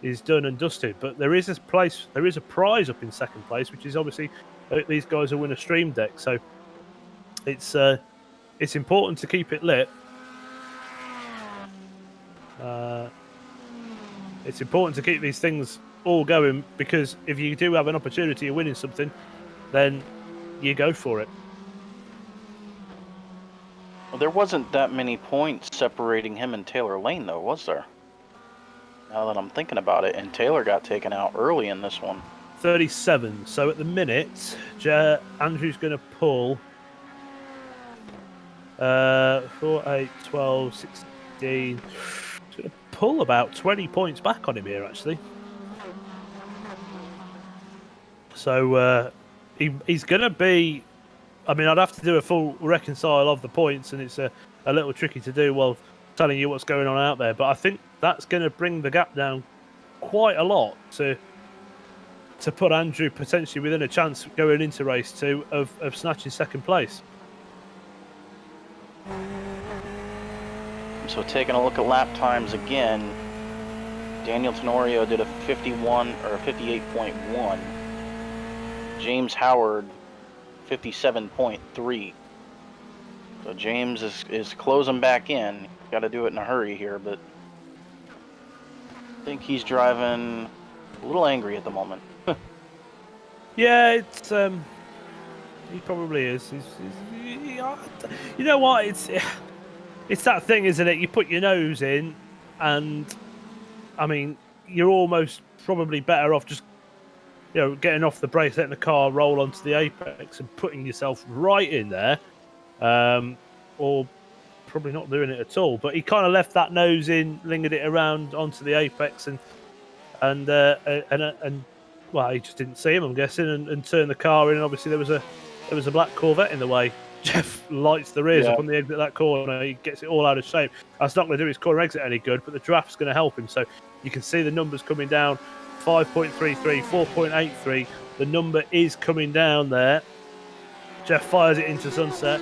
is done and dusted. But there is a prize up in second place, which is obviously these guys will win a stream deck. So it's important to keep it lit. It's important to keep these things all going, because if you do have an opportunity of winning something, then you go for it. Well, there wasn't that many points separating him and Taylor Lane, though, was there? Now that I'm thinking about it, and Taylor got taken out early in this one. 37. So at the minute, Andrew's going to pull 4, 8, 12, 16. He's going to pull about 20 points back on him here, actually. So he's going to be... I mean, I'd have to do a full reconcile of the points, and it's a little tricky to do while telling you what's going on out there. But I think that's going to bring the gap down quite a lot to put Andrew potentially within a chance going into race 2 of snatching second place. So taking a look at lap times again, Daniel Tenorio did a 51 or 58.1. James Howard 57.3. So James is closing back in. Got to do it in a hurry here, but I think he's driving a little angry at the moment. Yeah, it's he probably is. You know what? It's that thing, isn't it? You put your nose in, and I mean, you're almost probably better off just, getting off the brakes, letting the car roll onto the apex and putting yourself right in there, or probably not doing it at all. But he kind of left that nose in, lingered it around onto the apex, and well, he just didn't see him, I'm guessing, and turned the car in. And obviously there was a black Corvette in the way. Jeff lights the rears up on the exit of that corner. He gets it all out of shape. That's not going to do his corner exit any good, but the draft's going to help him. So you can see the numbers coming down. 5.33, 4.83. The number is coming down there. Jeff fires it into sunset.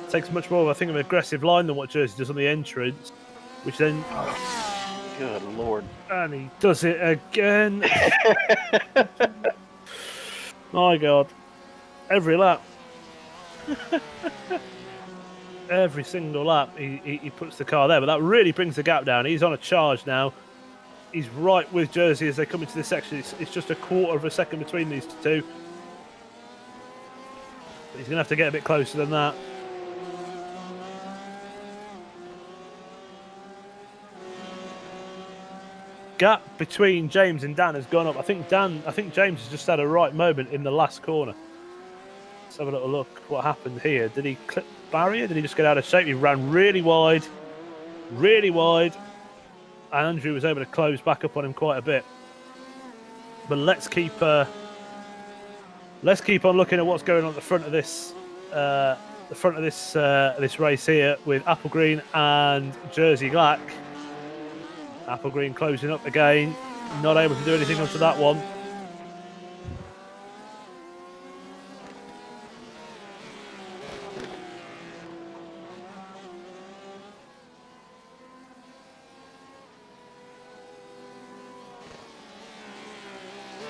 Takes much more of, I think, an aggressive line than what Jersey does on the entrance, which then... Good Lord. And he does it again. My God. Every lap. Every single lap he puts the car there, but that really brings the gap down. He's on a charge now. he's right with Jersey as they come into this section. It's just a quarter of a second between these two. But he's going to have to get a bit closer than that. Gap between James and Dan has gone up. I think James has just had a right moment in the last corner. Let's have a little look what happened here. Did he clip the barrier? Did he just get out of shape? He ran really wide. And Andrew was able to close back up on him quite a bit. But let's keep on looking at what's going on at the front of this this race here with Apple Green and Jersey Black. Apple Green closing up again, not able to do anything onto that one.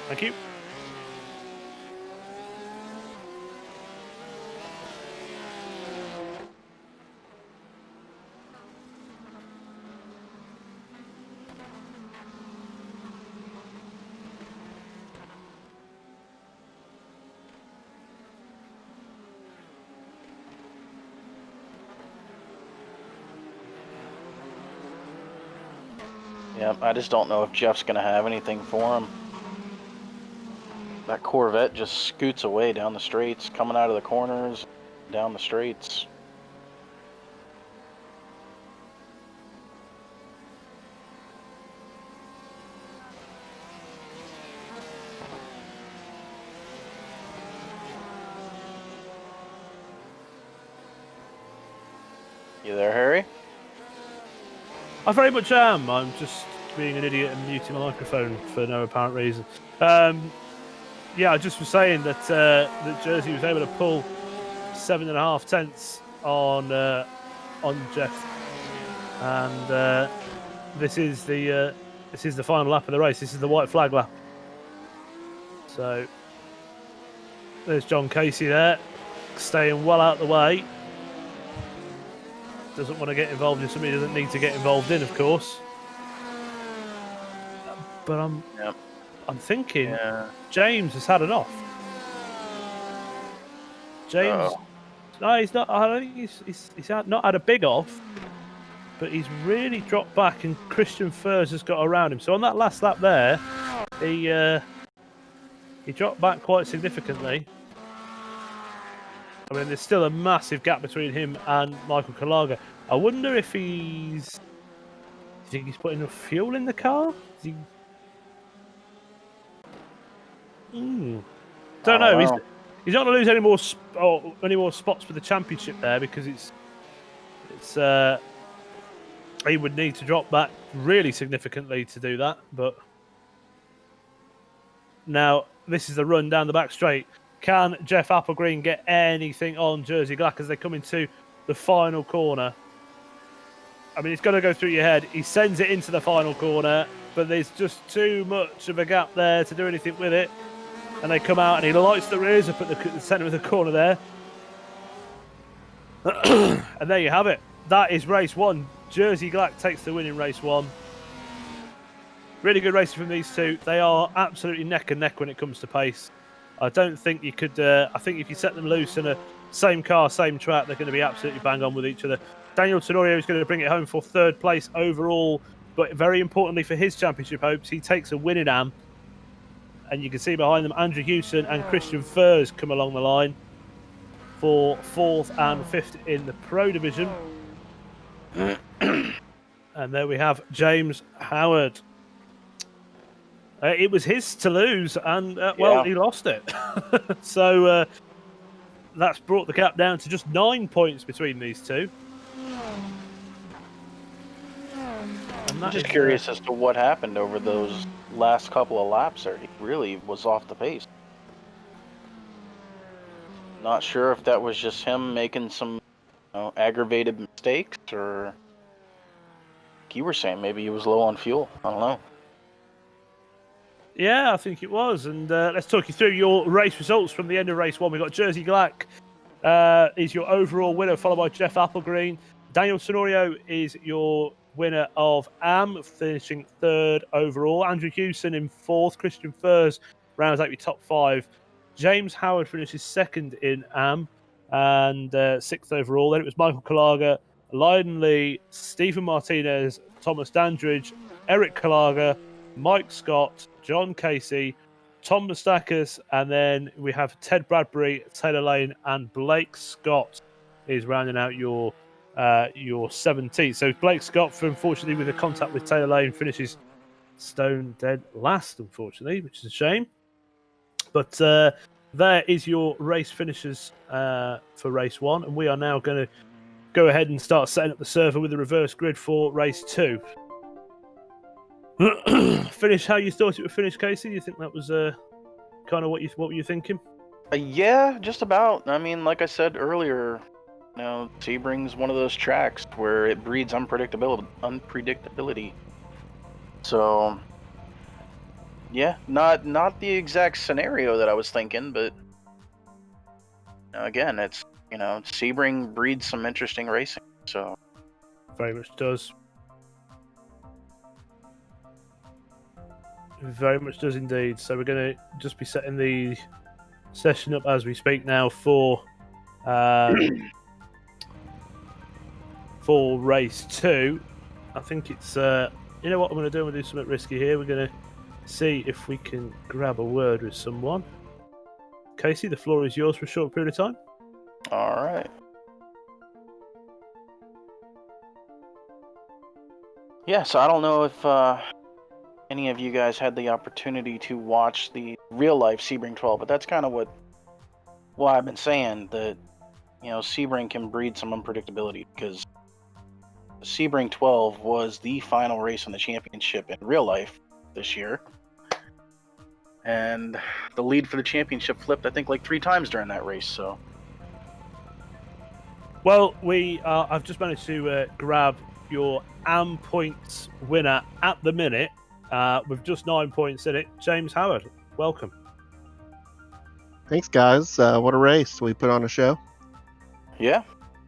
Thank you. Yeah, I just don't know if Jeff's going to have anything for him. That Corvette just scoots away down the straights, coming out of the corners, down the straights. You there, Harry? I very much am. I'm just being an idiot and muting my microphone for no apparent reason. Yeah, I just was saying that that Jersey was able to pull 7.5 tenths on Jeff, and this is the final lap of the race. This is the white flag lap. So there's John Casey there, staying well out the way. Doesn't want to get involved in something he doesn't need to get involved in, of course. But I'm thinking James has had enough. James, no, he's not. I don't think he's not had a big off, but he's really dropped back, and Christian Furs has got around him. So on that last lap there, he dropped back quite significantly. I mean, there's still a massive gap between him and Michael Kalaga. I wonder if do you think he's putting enough fuel in the car? Don't know. He's not going to lose any more spots for the championship there, because he would need to drop back really significantly to do that. But now this is the run down the back straight. Can Jeff Applegreen get anything on Jersey Black as they come into the final corner? I mean, it's got to go through your head. He sends it into the final corner, but there's just too much of a gap there to do anything with it. And they come out, and he lights the rears up at the centre of the corner there. And there you have it. That is race one. Jersey Black takes the win in race one. Really good racing from these two. They are absolutely neck and neck when it comes to pace. I don't think you could. I think if you set them loose in a same car, same track, they're going to be absolutely bang on with each other. Daniel Tenorio is going to bring it home for third place overall, but very importantly for his championship hopes, he takes a win in Am. And you can see behind them Andrew Hewson and Christian Furs come along the line for 4th and 5th in the Pro Division. And there we have James Howard. It was his to lose, and he lost it. So that's brought the gap down to just 9 points between these two. I'm just curious as to what happened over those last couple of laps there. He really was off the pace. Not sure if that was just him making some aggravated mistakes, or like you were saying, maybe he was low on fuel. I don't know. Yeah, I think it was. And let's talk you through your race results from the end of race one. We've got Jersey Black is your overall winner, followed by Jeff Applegreen. Daniel Tenorio is your winner of AM, finishing 3rd overall. Andrew Hewson in 4th. Christian Furs rounds out your top 5. James Howard finishes 2nd in AM and 6th overall. Then it was Michael Kalaga, Lydon Lee, Stephen Martinez, Thomas Dandridge, Eric Kalaga, Mike Scott, John Casey, Tom Mustakis, and then we have Ted Bradbury, Taylor Lane, and Blake Scott is rounding out your 17th. So Blake Scott, unfortunately, with a contact with Taylor Lane, finishes stone dead last, unfortunately, which is a shame. But there is your race finishers for race 1, and we are now going to go ahead and start setting up the server with the reverse grid for race 2. Finish how you thought it would finish, Casey? You think that was kind of what were you thinking? Yeah, just about. I mean, like I said earlier, Sebring's one of those tracks where it breeds unpredictability. So, yeah, not the exact scenario that I was thinking, but again, it's Sebring breeds some interesting racing. So, very much does. Very much does indeed. So we're going to just be setting the session up as we speak now for race 2. I think it's you know what I'm going to do? I'm going to do something risky here. We're going to see if we can grab a word with someone. Casey, the floor is yours for a short period of time. All right. Yeah, so I don't know if any of you guys had the opportunity to watch the real-life Sebring 12, but that's kind of why I've been saying that, Sebring can breed some unpredictability, because the Sebring 12 was the final race in the championship in real life this year. And the lead for the championship flipped, I think, like 3 times during that race, so... Well, I've just managed to grab your AM points winner at the minute, with just 9 points in it. James Howard, welcome. Thanks, guys. What a race. We put on a show. Yeah.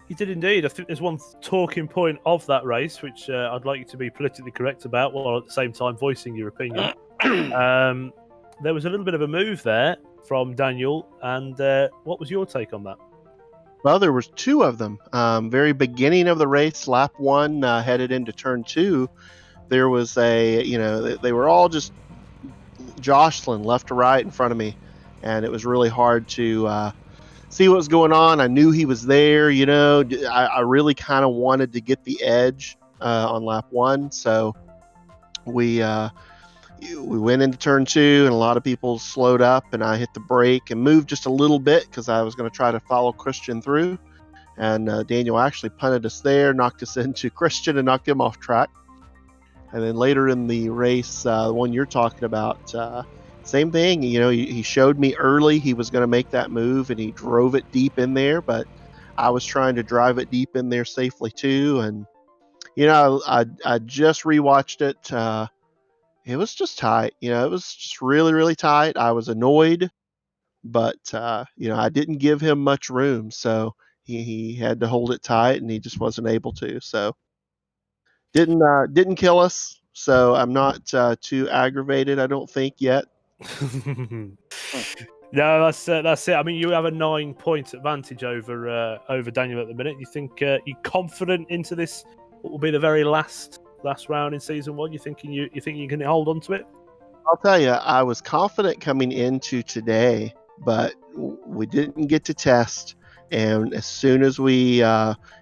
You did indeed. I think there's one talking point of that race, which I'd like you to be politically correct about, while at the same time voicing your opinion. There was a little bit of a move there from Daniel, and what was your take on that? Well, there was 2 of them. Very beginning of the race, lap 1, headed into turn 2, there was they were all just jostling left to right in front of me, and it was really hard to see what was going on. I knew he was there, I really kind of wanted to get the edge on lap 1, so we went into turn 2, and a lot of people slowed up, and I hit the brake and moved just a little bit because I was going to try to follow Christian through, and Daniel actually punted us there, knocked us into Christian, and knocked him off track. And then later in the race, the one you're talking about, same thing. He showed me early he was going to make that move, and he drove it deep in there. But I was trying to drive it deep in there safely too. And I just rewatched it. It was just tight. It was just really, really tight. I was annoyed, but I didn't give him much room, so he had to hold it tight, and he just wasn't able to. So. Didn't kill us, so I'm not too aggravated, I don't think, yet. No, that's it. I mean, you have a 9-point advantage over Daniel at the minute. You think you're confident into this? What will be the very last round in season 1? You think you can hold on to it? I'll tell you, I was confident coming into today, but we didn't get to test, and as soon as we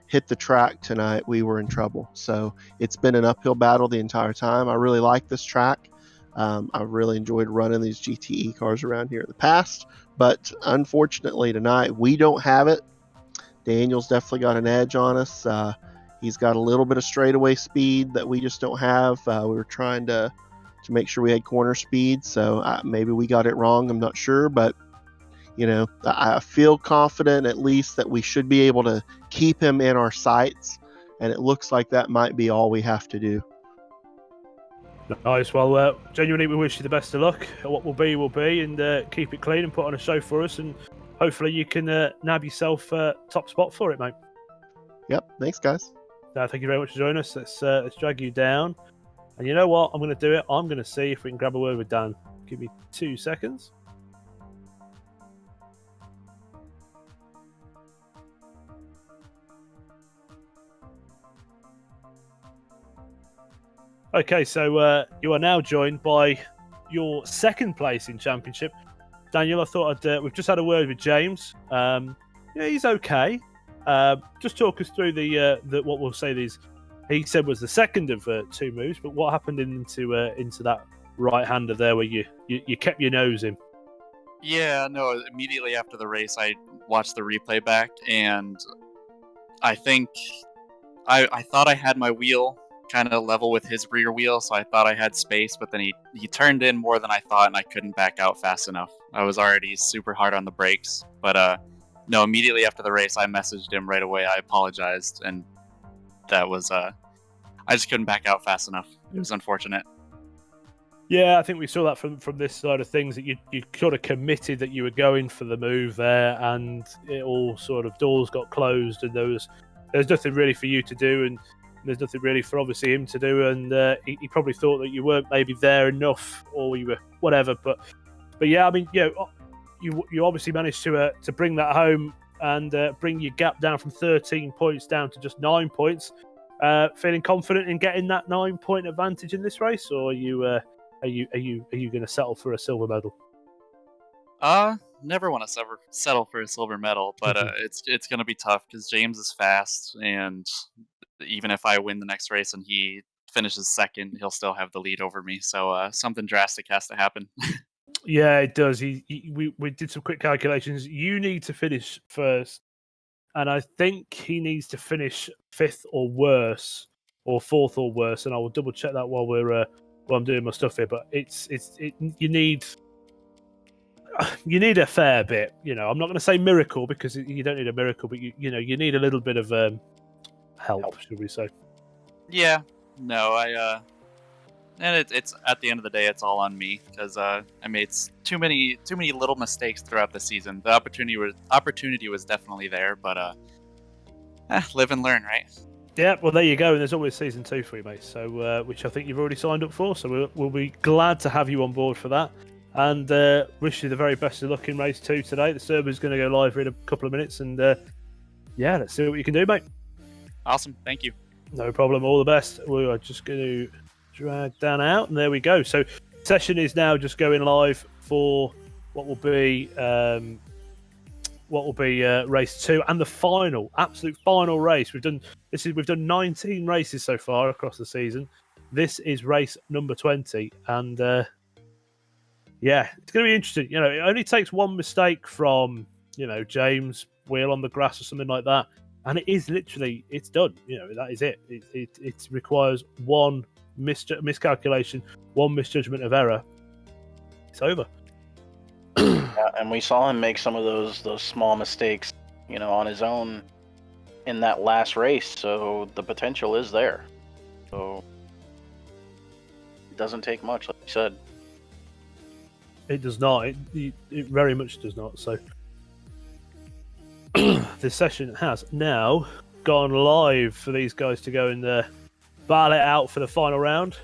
hit the track tonight, we were in trouble. So it's been an uphill battle the entire time. I really like this track. I really enjoyed running these GTE cars around here in the past, but unfortunately tonight we don't have it. Daniel's definitely got an edge on us. He's got a little bit of straightaway speed that we just don't have. We were trying to make sure we had corner speed, so maybe we got it wrong. I'm not sure, but I feel confident at least that we should be able to keep him in our sights, and it looks like that might be all we have to do. Nice. Well, genuinely, we wish you the best of luck. What will be, and keep it clean and put on a show for us, and hopefully you can nab yourself top spot for it, mate. Yep. Thanks, guys. Thank you very much for joining us. Let's drag you down. And you know what? I'm going to do it. I'm going to see if we can grab a word with Dan. Give me 2 seconds. Okay, so you are now joined by your second place in championship, Daniel. I thought we've just had a word with James. Yeah, he's okay. Just talk us through the what we'll say these. He said was the second of 2 moves, but what happened into that right-hander there where you kept your nose in? Yeah, no. Immediately after the race, I watched the replay back, and I think I thought I had my wheel kind of level with his rear wheel, so I thought I had space, but then he turned in more than I thought, and I couldn't back out fast enough. I was already super hard on the brakes, but no, immediately after the race, I messaged him right away. I apologized, and that was I just couldn't back out fast enough. It was unfortunate. Yeah, I think we saw that from this side of things, that you sort of committed that you were going for the move there, and it all sort of doors got closed, and there was nothing really for you to do, and there's nothing really for obviously him to do, and he probably thought that you weren't maybe there enough, or you were whatever. But yeah, I mean, you obviously managed to bring that home and bring your gap down from 13 points down to just 9 points. Feeling confident in getting that 9-point advantage in this race, or are you going to settle for a silver medal? Never want to settle for a silver medal, but it's going to be tough because James is fast, and even if I win the next race and he finishes second, he'll still have the lead over me. So something drastic has to happen. Yeah, it does. We did some quick calculations. You need to finish first, and I think he needs to finish 5th or worse, or 4th or worse. And I will double check that while I'm doing my stuff here. But you need a fair bit. I'm not going to say miracle, because you don't need a miracle, but you need a little bit of help, should we say? Yeah, no, and it's at the end of the day, it's all on me because I made too many little mistakes throughout the season. The opportunity was definitely there, but live and learn, right? Yeah, well, there you go. And there's always season 2 for you, mate. So, which I think you've already signed up for. So we'll be glad to have you on board for that. And wish you the very best of luck in race 2 today. The server is going to go live in a couple of minutes, and yeah, let's see what you can do, mate. Awesome, thank you. No problem. All the best. We are just going to drag Dan out, and there we go. So, session is now just going live for what will be race 2 and the absolute final race. We've done 19 races so far across the season. This is race number 20, and yeah, it's going to be interesting. It only takes one mistake from James' wheel on the grass or something like that, and it's done. That is it. It requires one miscalculation, one misjudgment of error. It's over. Yeah, and we saw him make some of those small mistakes, on his own in that last race. So the potential is there. So it doesn't take much, like you said. It does not. It very much does not. So this session has now gone live for these guys to go and battle it out for the final round.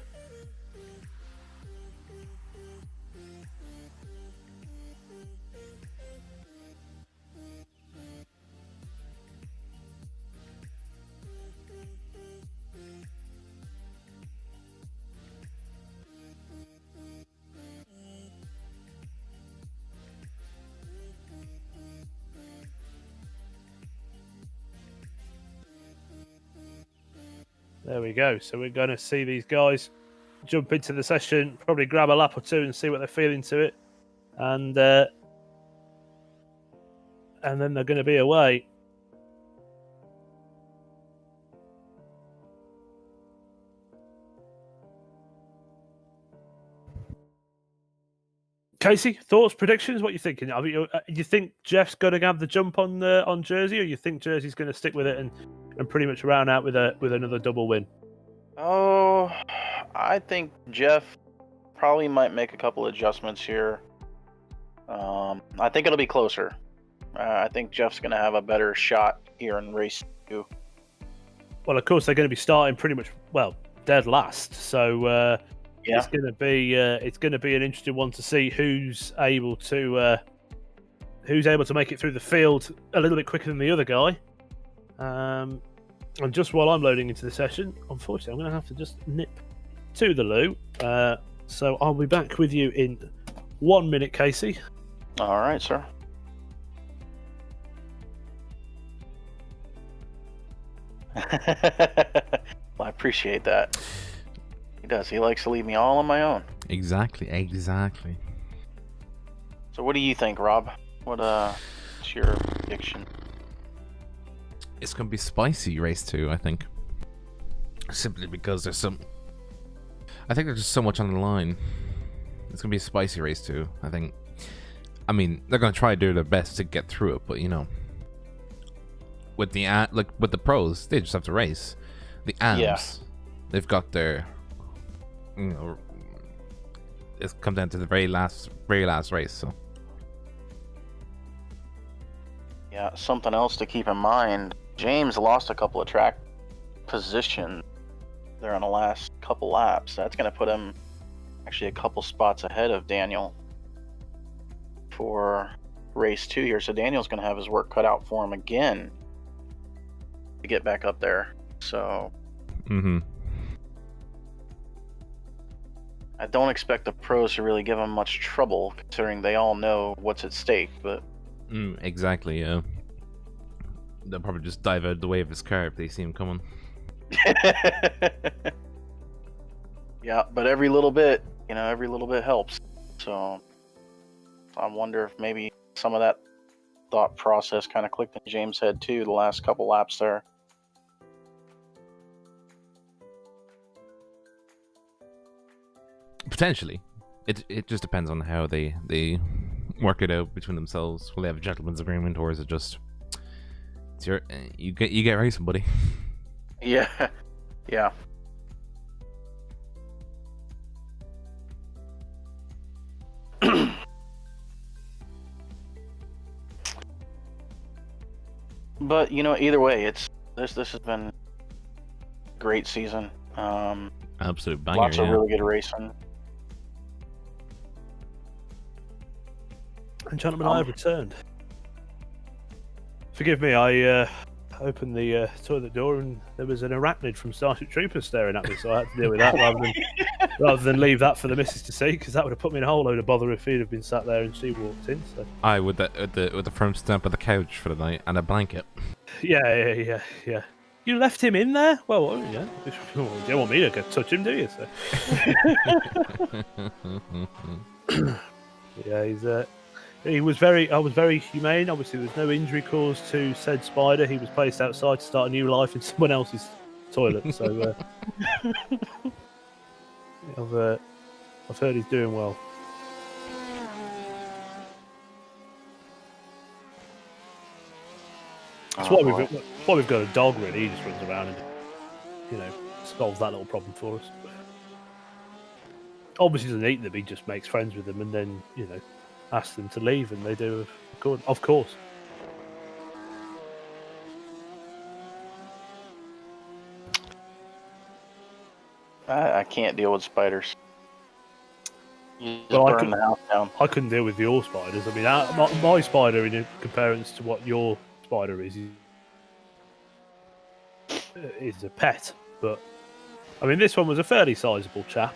There we go. So we're going to see these guys jump into the session, probably grab a lap or two and see what they're feeling to it. And then they're going to be away. Casey, thoughts, predictions? What are you thinking? I mean, you think Jeff's going to have the jump on Jersey, or you think Jersey's going to stick with it and pretty much round out with another double win? Oh, I think Jeff probably might make a couple adjustments here. I think it'll be closer. I think Jeff's going to have a better shot here in race 2. Well, of course they're going to be starting pretty much dead last. So it's going to be an interesting one to see who's able to make it through the field a little bit quicker than the other guy. And just while I'm loading into the session, unfortunately, I'm going to have to just nip to the loo. So I'll be back with you in 1 minute, Casey. All right, sir. Well, I appreciate that. He does. He likes to leave me all on my own. Exactly. So what do you think, Rob? What's your prediction? It's going to be spicy race 2, I think. Simply because I think there's just so much on the line. It's going to be a spicy race 2, I think. I mean, they're going to try to do their best to get through it, but with the pros, they just have to race. The AMs, they've got their, it's come down to the very last race. So yeah, something else to keep in mind. James lost a couple of track positions there on the last couple laps. That's going to put him actually a couple spots ahead of Daniel for race 2 here. So Daniel's going to have his work cut out for him again to get back up there. So I don't expect the pros to really give him much trouble, considering they all know what's at stake. But exactly, yeah. They'll probably just dive out of the way of his car if they see him coming. Yeah, but every little bit helps. So I wonder if maybe some of that thought process kind of clicked in James' head too the last couple laps there. Potentially. It just depends on how they work it out between themselves. Will they have a gentleman's agreement, or is it just you get racing, buddy? Yeah. But either way, this has been a great season. Absolute banger. Lots of really good racing. And gentlemen, I have returned. Forgive me, I opened the toilet door and there was an arachnid from Starship Troopers staring at me, so I had to deal with that rather than leave that for the missus to see, because that would have put me in a whole load of bother if he'd have been sat there and she walked in. So. With the firm stamp of the couch for the night and a blanket. Yeah. You left him in there? Well, yeah. You don't want me to go touch him, do you? So. Yeah, I was very humane. Obviously, there's no injury caused to said spider. He was placed outside to start a new life in someone else's toilet. So, I've heard he's doing well. That's why we've got a dog. Really, he just runs around and solves that little problem for us. Obviously, doesn't eat them. He just makes friends with them, and then ask them to leave, and they do, of course. I can't deal with spiders. You just burn the house down. I couldn't deal with your spiders. I mean, my spider, in comparison to what your spider is a pet. But I mean, this one was a fairly sizable chap.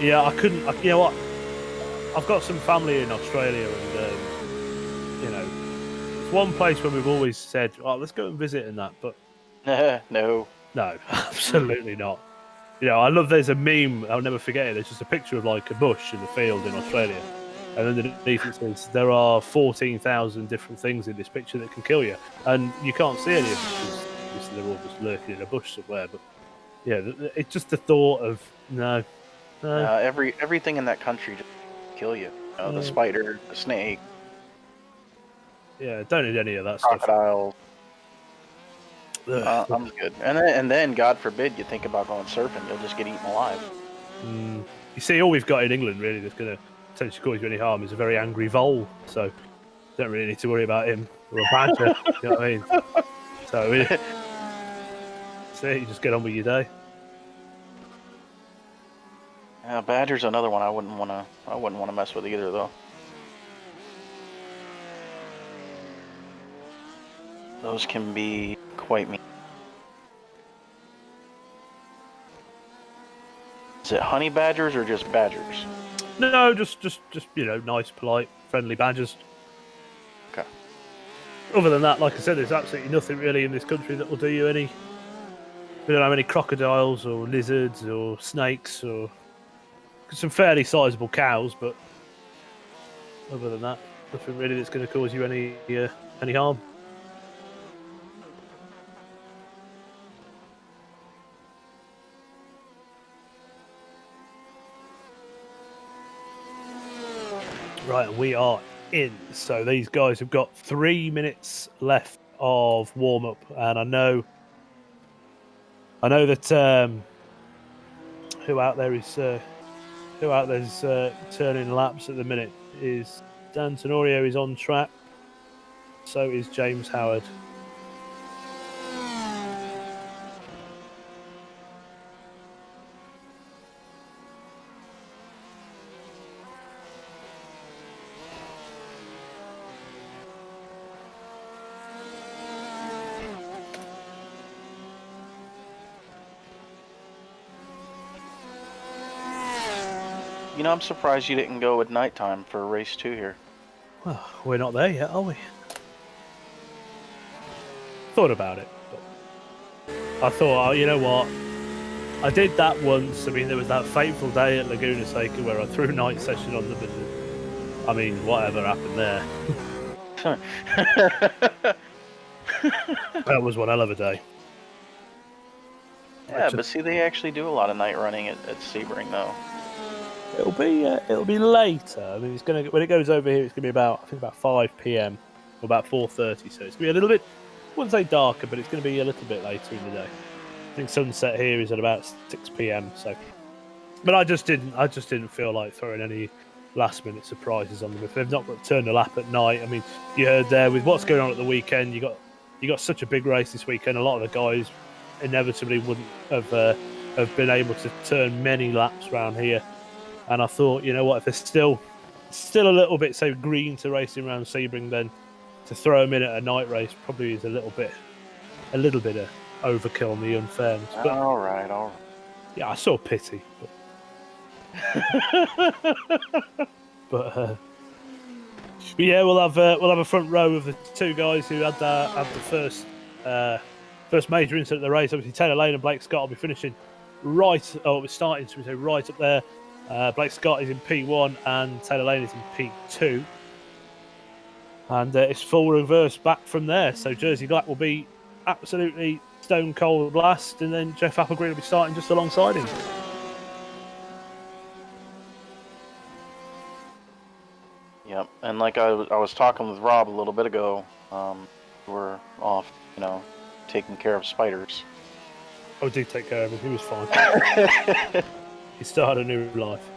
Yeah, I couldn't. You know what? I've got some family in Australia, and it's one place where we've always said, "Oh, let's go and visit," and that. But no, absolutely not. I love. There's a meme. I'll never forget it. There's just a picture of like a bush in the field in Australia, and underneath it says there are 14,000 different things in this picture that can kill you, and you can't see any of them because they're all just lurking in a bush somewhere. But yeah, it's just the thought of no. Everything in that country just kill you. The spider, the snake. Yeah, don't need any of that crocodiles. Stuff. I'm good. And then, God forbid, you think about going surfing, you'll just get eaten alive. You see, all we've got in England really that's going to potentially cause you any harm is a very angry vole. So don't really need to worry about him or a badger. You know what I mean? So see, you just get on with your day. Yeah, badger's another one I wouldn't want to mess with either, though. Those can be quite mean. Is it honey badgers or just badgers? No, just nice, polite, friendly badgers. Okay. Other than that, like I said, there's absolutely nothing really in this country that will do you any. We don't have any crocodiles or lizards or snakes or some fairly sizable cows, but other than that, nothing really that's going to cause you any harm. Right, we are in. So these guys have got 3 minutes left of warm up, and I know that who out there's turning laps at the minute is Dan Tenorio is on track. So is James Howard. You know, I'm surprised you didn't go with nighttime for race 2 here. Well, we're not there yet, are we? Thought about it, but I thought, oh, you know what? I did that once. I mean, there was that fateful day at Laguna Seca where I threw night session on them, and I mean, whatever happened there. That was one hell of a day. Yeah, but see, they actually do a lot of night running at Sebring, though. It'll be later. I mean, when it goes over here, it's gonna be about 5 p.m. or about 4:30. So it's gonna be a little bit, I wouldn't say darker, but it's gonna be a little bit later in the day. I think sunset here is at about 6 p.m. So, but I just didn't feel like throwing any last minute surprises on them. If they've not got to turn the lap at night, I mean, you heard there with what's going on at the weekend. You got such a big race this weekend. A lot of the guys inevitably wouldn't have been able to turn many laps around here. And I thought, you know what, if they're still a little bit so green to racing around Sebring, then to throw them in at a night race probably is a little bit of overkill on the unfairness. But, all right. Yeah, I saw pity. But yeah, we'll have a front row of the two guys who had the first major incident of the race. Obviously, Taylor Lane and Blake Scott will be finishing right up there. Blake Scott is in P1 and Taylor Lane is in P2. And it's full reverse back from there. So Jersey Black will be absolutely stone cold last, and then Jeff Applegreen will be starting just alongside him. Yep, and like I was talking with Rob a little bit ago, we're off, taking care of spiders. Oh, did take care of him. He was fine. He started a new life.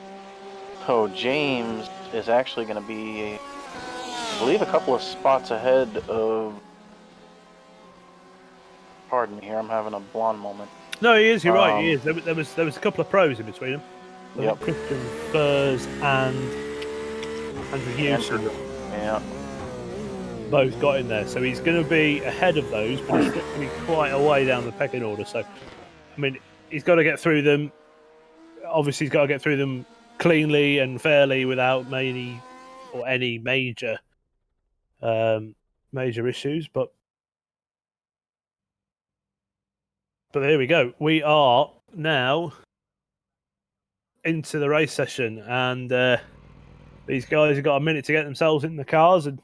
Oh, James is actually going to be, I believe, a couple of spots ahead of. Pardon me here, I'm having a blonde moment. No, he is. You're right. He is. There was a couple of pros in between them. Yep. Christian Furs and Andrew Hewson. Yeah. Both got in there, so he's going to be ahead of those, but he's going to be quite a way down the pecking order. So, I mean, he's got to get through them. Obviously, he's got to get through them cleanly and fairly without any major issues. But there we go. We are now into the race session, and these guys have got a minute to get themselves in the cars and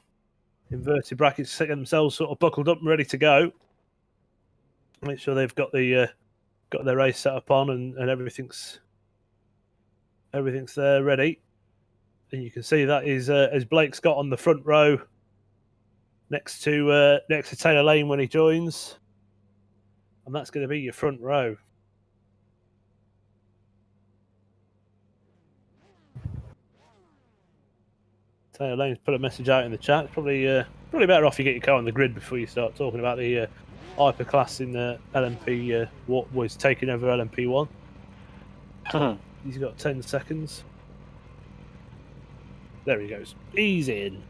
inverted brackets to get themselves sort of buckled up and ready to go. Make sure they've got their race set up on and everything's there ready. And you can see that is Blake Scott on the front row next to Taylor Lane when he joins. And that's going to be your front row. So Lane's put a message out in the chat. It's probably better off you get your car on the grid before you start talking about the hyperclass in LMP. What was taking over LMP1? He's got 10 seconds. There he goes. He's in.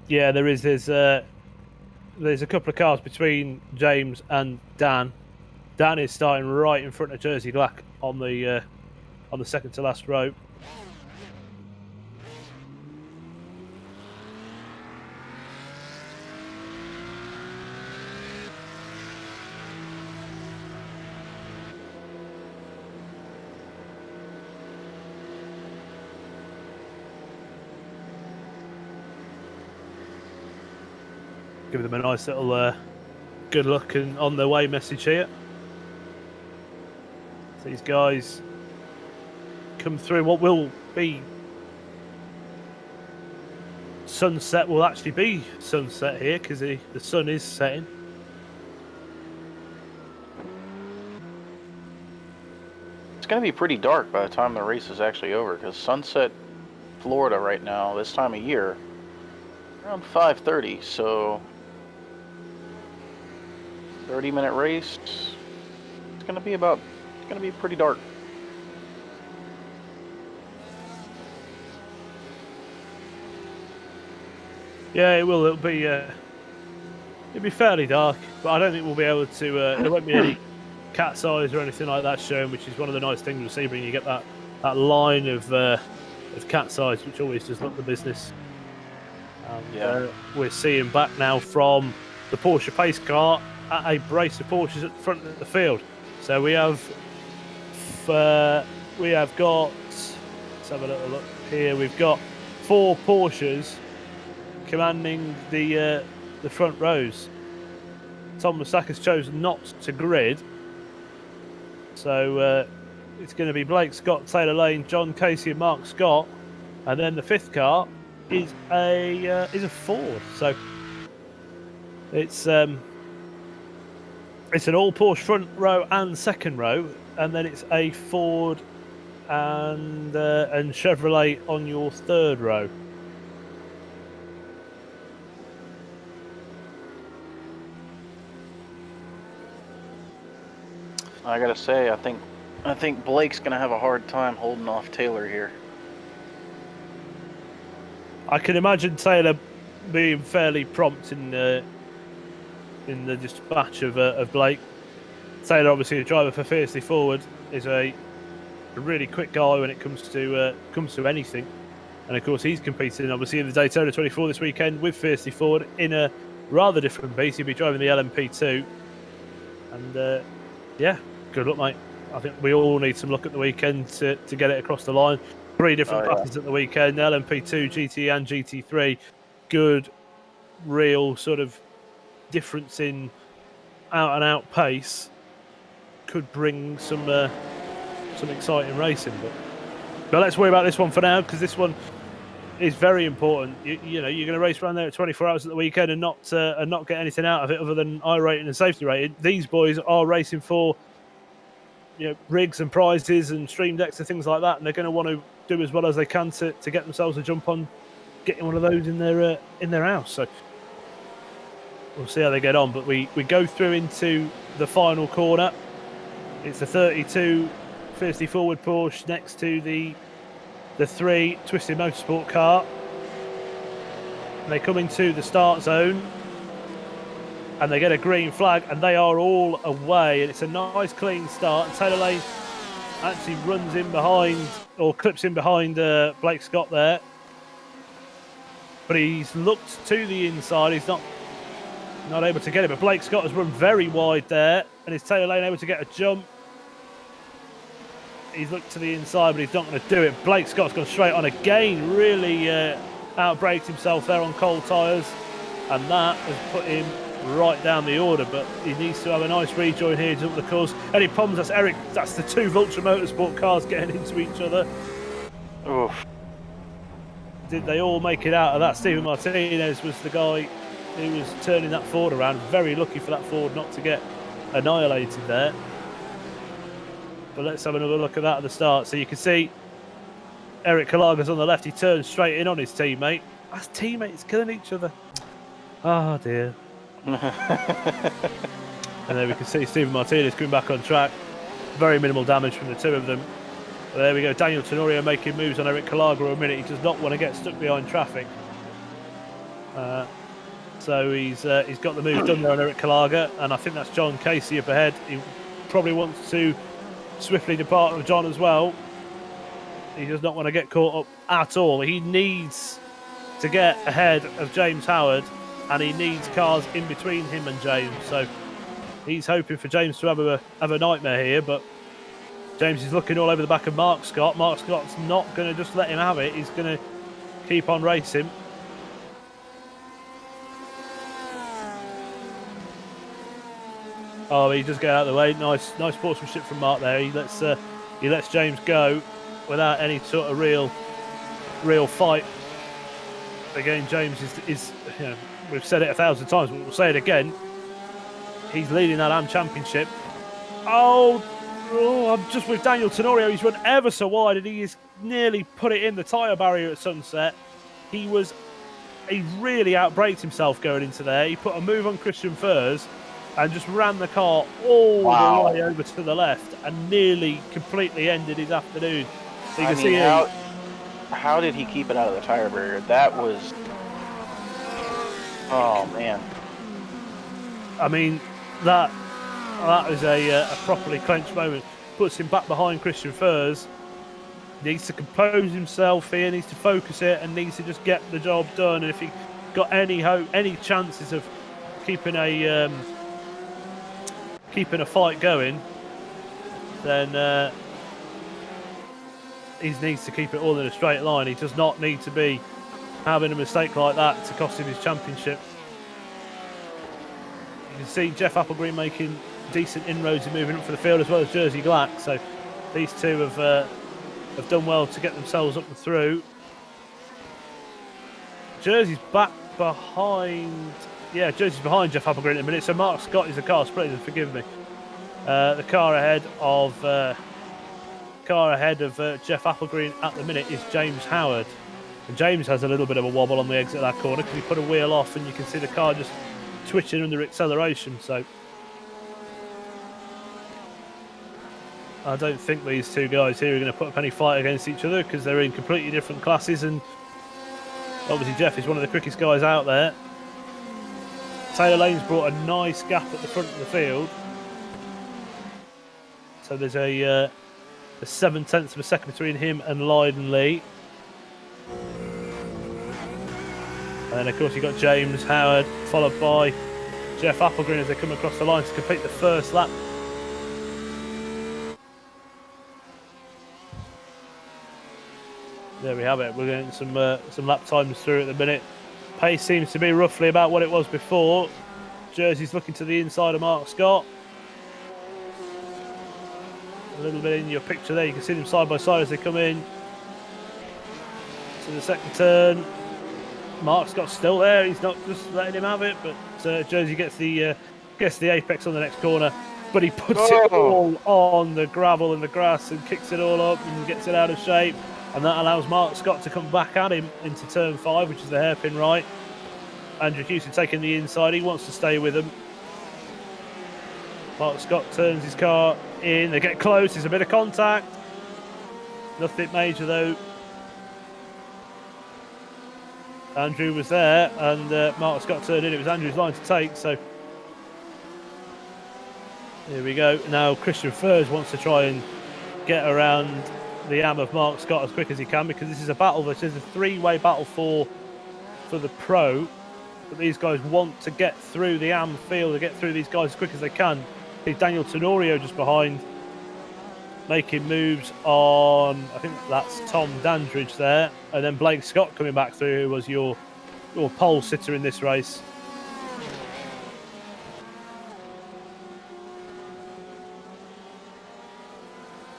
Yeah, there's a couple of cars between James and Dan. Dan is starting right in front of Jersey Black on the second to last row. Give them a nice little good luck and on their way message here. These guys come through what will be sunset. Will actually be sunset here because the sun is setting. It's going to be pretty dark by the time the race is actually over, because sunset Florida right now, this time of year, around 5:30, so 30-minute race. It's going to be pretty dark. Yeah, it will. It'll be fairly dark, but I don't think we'll be able to. There won't be any cat's eyes or anything like that shown, which is one of the nice things with Sebring. You get that line of cat's eyes, which always does look the business. We're seeing back now from the Porsche pace car at a brace of Porsches at the front of the field. So we have got. Let's have a little look here. We've got 4 Porsches commanding the front rows. Tom Masaka's chosen not to grid, so it's going to be Blake Scott, Taylor Lane, John Casey, and Mark Scott, and then the 5th car is a Ford. So it's an all Porsche front row and second row, and then it's a Ford and Chevrolet on your 3rd row. I gotta say, I think Blake's gonna have a hard time holding off Taylor here. I can imagine Taylor being fairly prompt in the dispatch of Blake. Taylor, obviously a driver for Fiercely Forward, is a really quick guy when it comes to anything, and of course he's competing obviously in the Daytona 24 this weekend with Fiercely Forward in a rather different beast. He'll be driving the LMP2, and yeah, good luck, mate. I think we all need some luck at the weekend to get it across the line. 3 different classes at the weekend, LMP2, GT and GT3. Good, real sort of difference in out-and-out pace could bring some exciting racing. But let's worry about this one for now, because this one is very important. You know, you're going to race around there at 24 hours at the weekend and not get anything out of it other than I rating and safety rating. These boys are racing for, you know, rigs and prizes and stream decks and things like that, and they're going to want to do as well as they can to get themselves a jump on getting one of those in their house. So we'll see how they get on. But we go through into the final corner. It's the 32 Fiercely Forward Porsche next to the 3 Twisted Motorsport car. And they come into the start zone and they get a green flag, and they are all away, and it's a nice clean start. And Taylor Lane actually runs in behind, or clips in behind Blake Scott there, but he's looked to the inside. He's not able to get it, but Blake Scott has run very wide there, and is Taylor Lane able to get a jump? He's looked to the inside, but he's not going to do it. Blake Scott's gone straight on again, really outbraked himself there on cold tyres, and that has put him right down the order. But he needs to have a nice rejoin here to jump the course. Any problems? That's Eric. That's the 2 Vulture Motorsport cars getting into each other. Oof. Did they all make it out of that? Stephen Martinez was the guy who was turning that Ford around. Very lucky for that Ford not to get annihilated there. But let's have another look at that at the start. So you can see Eric Kalaga's on the left. He turns straight in on his teammate. That's teammates killing each other. Oh, dear. And there we can see Stephen Martinez coming back on track. Very minimal damage from the two of them. But there we go. Daniel Tenorio making moves on Eric Kalaga a minute. He does not want to get stuck behind traffic. So he's got the move done there on Eric Kalaga, and I think that's John Casey up ahead. He probably wants to swiftly depart of John as well. He does not want to get caught up at all. He needs to get ahead of James Howard, and he needs cars in between him and James. So he's hoping for James to have a nightmare here, but James is looking all over the back of Mark Scott. Mark Scott's not going to just let him have it. He's going to keep on racing. Oh, he does get out of the way. Nice sportsmanship from Mark there. He lets James go without any sort of real fight. Again, James is you know, we've said it 1,000 times, but we'll say it again. He's leading that AM Championship. Oh, I'm just with Daniel Tenorio. He's run ever so wide, and he has nearly put it in the tyre barrier at Sunset. He really outbraked himself going into there. He put a move on Christian Furs and just ran the car all the way over to the left and nearly completely ended his afternoon. So you can see how did he keep it out of the tire barrier? That was... Oh, man. I mean, that was a properly clenched moment. Puts him back behind Christian Furs. Needs to compose himself here, needs to focus it, and needs to just get the job done. And if he got any hope, any chances of keeping a fight going, then he needs to keep it all in a straight line. He does not need to be having a mistake like that to cost him his championship. You can see Jeff Applegreen making decent inroads and moving up for the field, as well as Jersey Glack. So these two have done well to get themselves up and through. Jersey's back behind. Yeah, Jersey's behind Jeff Applegreen in a minute. So Mark Scott is the car splitting. Forgive me. The car ahead of Jeff Applegreen at the minute is James Howard. And James has a little bit of a wobble on the exit of that corner because he put a wheel off, and you can see the car just twitching under acceleration. So I don't think these two guys here are going to put up any fight against each other because they're in completely different classes, and obviously Jeff is one of the quickest guys out there. Taylor Lane's brought a nice gap at the front of the field. So there's a 7/10 of a second between him and Lyden Lee. And of course you've got James Howard, followed by Jeff Applegreen as they come across the line to complete the first lap. There we have it. We're getting some lap times through at the minute. Pace seems to be roughly about what it was before. Jersey's looking to the inside of Mark Scott. A little bit in your picture there. You can see them side by side as they come in to the second turn. Mark Scott's still there. He's not just letting him have it, but Jersey gets the apex on the next corner. But he puts it all on the gravel and the grass and kicks it all up and gets it out of shape. And that allows Mark Scott to come back at him into turn 5, which is the hairpin right. Andrew Houston taking the inside. He wants to stay with him. Mark Scott turns his car in. They get close. There's a bit of contact. Nothing major, though. Andrew was there, and Mark Scott turned in. It was Andrew's line to take, so here we go. Now Christian Furs wants to try and get around the am of Mark Scott as quick as he can, because this is a battle. This is a three-way battle for the pro. But these guys want to get through the am field, to get through these guys as quick as they can. See Daniel Tenorio just behind, making moves on, I think that's Tom Dandridge there, and then Blake Scott coming back through, who was your pole sitter in this race.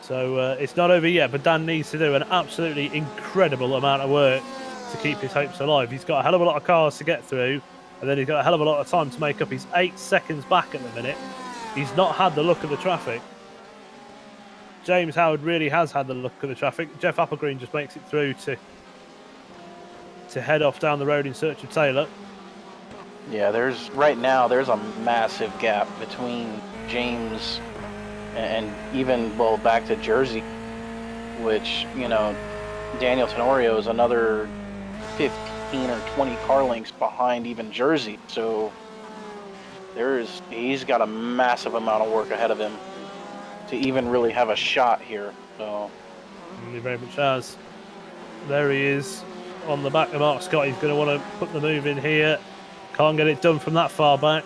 So it's not over yet, but Dan needs to do an absolutely incredible amount of work to keep his hopes alive. He's got a hell of a lot of cars to get through, and then he's got a hell of a lot of time to make up. He's 8 seconds back at the minute. He's not had the look of the traffic. James Howard really has had the look of the traffic. Jeff Applegreen just makes it through to head off down the road in search of Taylor. Yeah, right now there's a massive gap between James and even, well, back to Jersey, which, you know, Daniel Tenorio is another 15 or 20 car lengths behind even Jersey. So he's got a massive amount of work ahead of him to even really have a shot here. So He very much has. There he is on the back of Mark Scott. He's going to want to put the move in here. Can't get it done from that far back.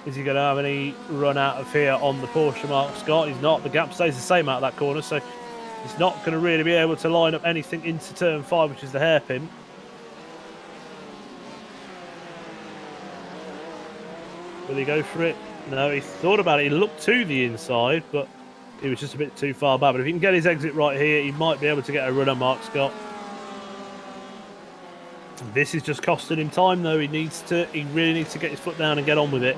Is he going to have any run out of here on the Porsche Mark Scott? He's not. The gap stays the same out of that corner, so he's not going to really be able to line up anything into turn 5, which is the hairpin. Will he go for it? No, he thought about it. He looked to the inside, but he was just a bit too far back. But if he can get his exit right here, he might be able to get a run on Mark Scott. This is just costing him time, though. He really needs to get his foot down and get on with it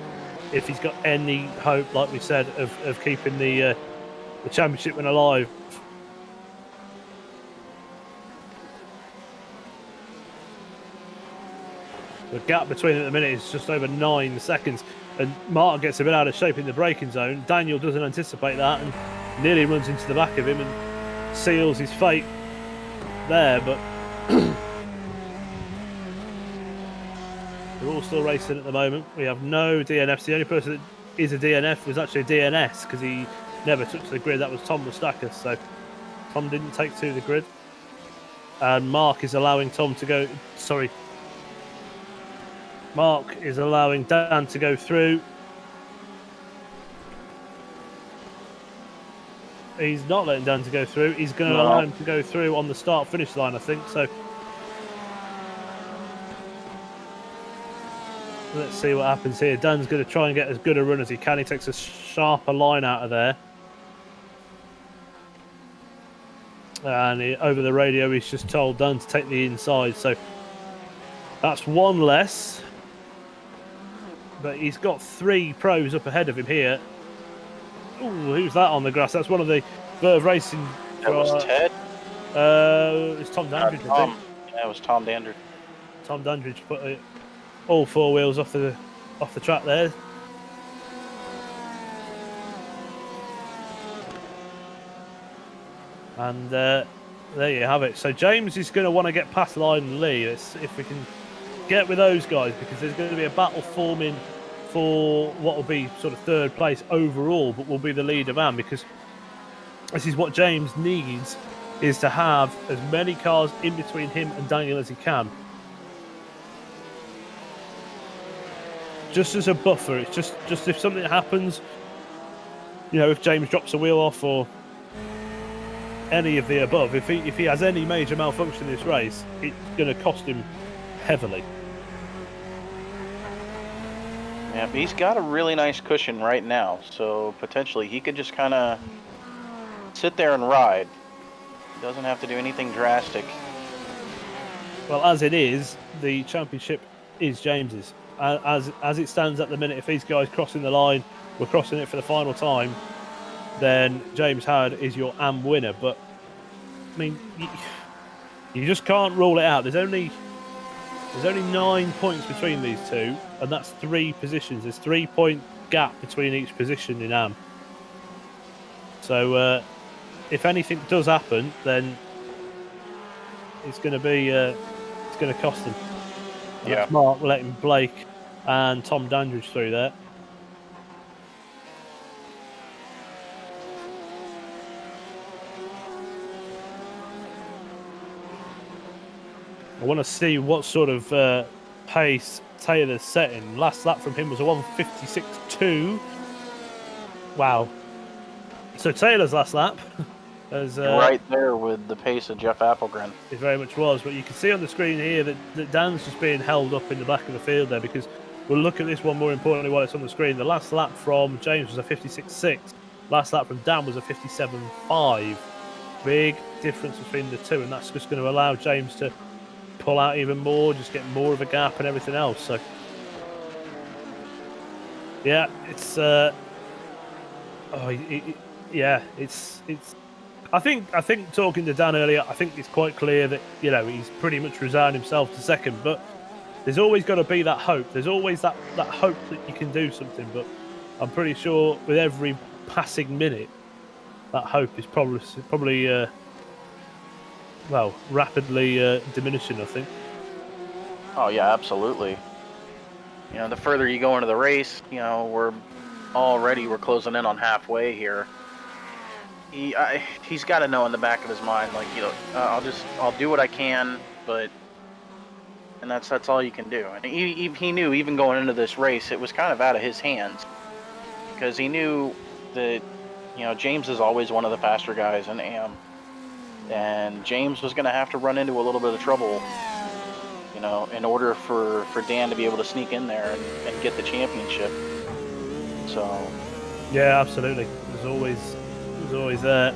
if he's got any hope, like we said, of keeping the championship win alive. The gap between them at the minute is just over 9 seconds, and Martin gets a bit out of shape in the braking zone. Daniel doesn't anticipate that and nearly runs into the back of him and seals his fate there, but we're all still racing at the moment. We have no DNFs. The only person that is a DNF was actually a DNS because he never touched the grid. That was Tom Mustakis, so Tom didn't take to the grid. And Mark is allowing Tom to go... Sorry. Mark is allowing Dan to go through. He's not letting Dan to go through. He's going to allow him to go through on the start-finish line, I think. So let's see what happens here. Dan's going to try and get as good a run as he can. He takes a sharper line out of there. And over the radio, he's just told Dan to take the inside. So that's one less. But he's got 3 pros up ahead of him here. Ooh, who's that on the grass? That's one of the Verve Racing. That was Ted? It's Tom Dandridge, I think. Yeah, it was Tom Dandridge. Tom Dandridge put all 4 wheels off the track there. And there you have it. So James is going to want to get past Lyon Lee. Let's see if we can get with those guys, because there's going to be a battle forming for what will be sort of 3rd place overall, but will be the leader man, because this is what James needs, is to have as many cars in between him and Daniel as he can. Just as a buffer. It's just if something happens, you know, if James drops a wheel off or any of the above, if he has any major malfunction in this race, it's going to cost him heavily. Yeah, but he's got a really nice cushion right now, so potentially he could just kind of sit there and ride. He doesn't have to do anything drastic. Well, as it is, the championship is James's. As it stands at the minute, if these guys crossing the line, we're crossing it for the final time, then James Howard is your AM winner. But I mean, you just can't rule it out. There's only 9 points between these two, and that's 3 positions. There's 3-point gap between each position in AM. So if anything does happen, then it's going to be it's going to cost them. Yeah. That's Mark letting Blake and Tom Dandridge through there. I want to see what sort of pace Taylor's setting. Last lap from him was a 1:56.2. Wow. So Taylor's last lap as right there with the pace of Jeff Applegren. It very much was, but you can see on the screen here that Dan's just being held up in the back of the field there, because we'll look at this one more importantly while it's on the screen. The last lap from James was a 56.6. Last lap from Dan was a 57.5. Big difference between the two, and that's just going to allow James to pull out even more, just get more of a gap and everything else. So yeah, it's Oh, yeah, it's. I think talking to Dan earlier, I think it's quite clear that he's pretty much resigned himself to second, but there's always got to be that hope. There's always that hope that you can do something, but I'm pretty sure with every passing minute, that hope is probably rapidly diminishing, I think. Oh yeah, absolutely. The further you go into the race, we're closing in on halfway here. He's got to know in the back of his mind, like, I'll do what I can, and that's all you can do. And he knew even going into this race, it was kind of out of his hands, because he knew that James is always one of the faster guys in AM, and James was going to have to run into a little bit of trouble, in order for Dan to be able to sneak in there and get the championship. So yeah, absolutely. It was always there.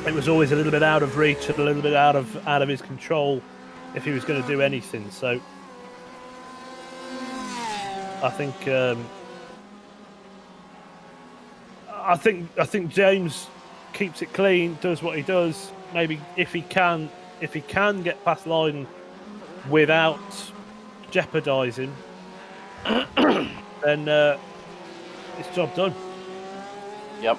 It was always a little bit out of reach, a little bit out of his control if he was going to do anything. So I think James keeps it clean, does what he does. Maybe if he can get past line without jeopardising, then it's job done. Yep.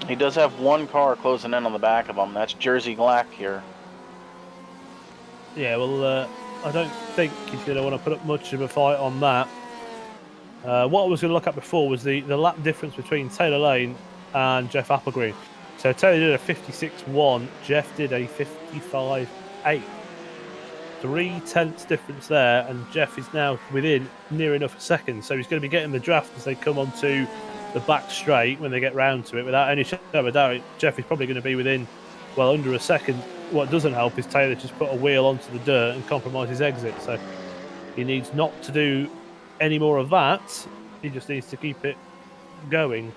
He does have one car closing in on the back of him. That's Jersey Black here. Yeah, well, I don't think he's going to want to put up much of a fight on that. What I was going to look at before was the lap difference between Taylor Lane and Jeff Applegreen. So Taylor did a 56.1, Jeff did a 55.8. 3/10 difference there, and Jeff is now within near enough a second. So he's going to be getting the draft as they come onto the back straight when they get round to it. Without any shadow of a doubt, Jeff is probably going to be within, under a second. What doesn't help is Taylor just put a wheel onto the dirt and compromise his exit. So he needs not to do any more of that. He just needs to keep it going.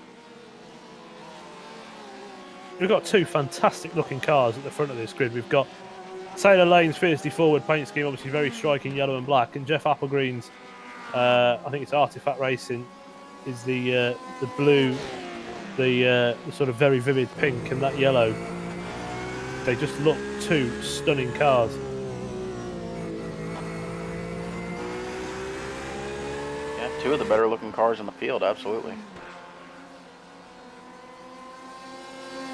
We've got two fantastic looking cars at the front of this grid. We've got Taylor Lane's fiercely forward paint scheme, obviously very striking yellow and black, and Jeff Applegreen's, I think it's Artifact Racing, is the blue, the sort of very vivid pink and that yellow. They just look two stunning cars. Yeah, two of the better looking cars in the field, absolutely.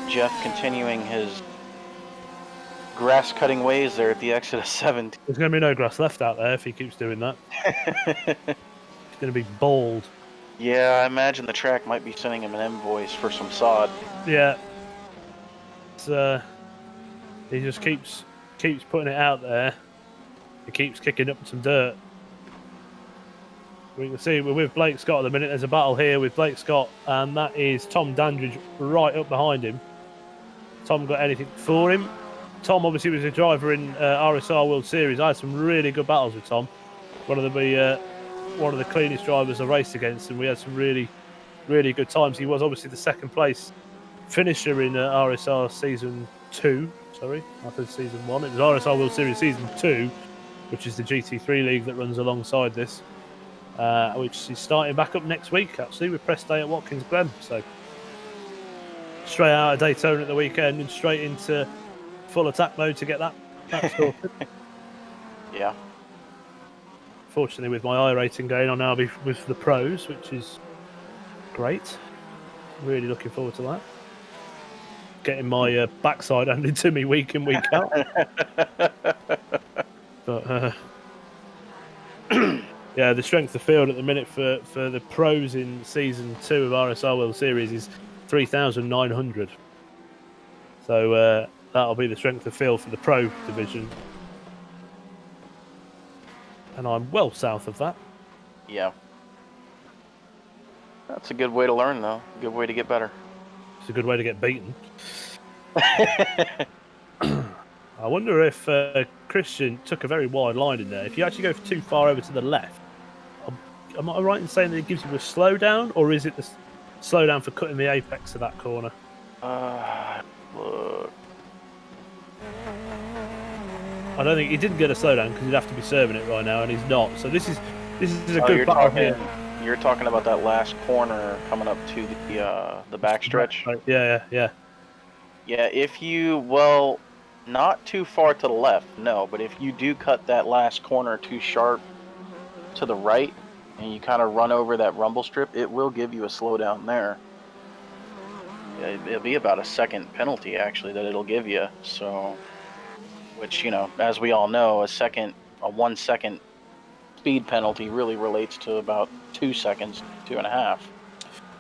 Jeff continuing his grass cutting ways there at the exit of 17. There's going to be no grass left out there if he keeps doing that. It's going to be bald. Yeah, I imagine the track might be sending him an invoice for some sod. Yeah. He just keeps putting it out there. He keeps kicking up some dirt. We can see we're with Blake Scott at the minute. There's a battle here with Blake Scott, and that is Tom Dandridge right up behind him. Tom got anything for him? Tom obviously was a driver in RSR World Series. I had some really good battles with Tom. One of the cleanest drivers I raced against, and we had some really, really good times. He was obviously the second place finisher in RSR Season 2. Sorry, I said Season 1. It was RSR World Series Season 2, which is the GT3 league that runs alongside this, which is starting back up next week, actually, with press day at Watkins Glen. So straight out of Daytona at the weekend and straight into full attack mode to get that sorted. Yeah. Fortunately, with my iRating going on now with the pros, which is great. Really looking forward to that. Getting my backside handed to me week in, week out. But yeah, the strength of field at the minute for the pros in Season 2 of RSR World Series is 3,900. So that'll be the strength of field for the pro division. And I'm well south of that. Yeah. That's a good way to learn, though. A good way to get better. It's a good way to get beaten. I wonder if Christian took a very wide line in there. If you actually go too far over to the left, am I right in saying that it gives you a slowdown, or is it the slowdown for cutting the apex of that corner? Look. I don't think he didn't get a slowdown because he'd have to be serving it right now, and he's not. So this is a Oh, good you're battle talking here. You're talking about that last corner coming up to the backstretch. Yeah. Yeah, if you, well, not too far to the left, no, but if you do cut that last corner too sharp to the right and you kind of run over that rumble strip, it will give you a slowdown there. It'll be about a second penalty, actually, that it'll give you. So, which, you know, as we all know, a 1 second speed penalty really relates to about 2 seconds, 2.5.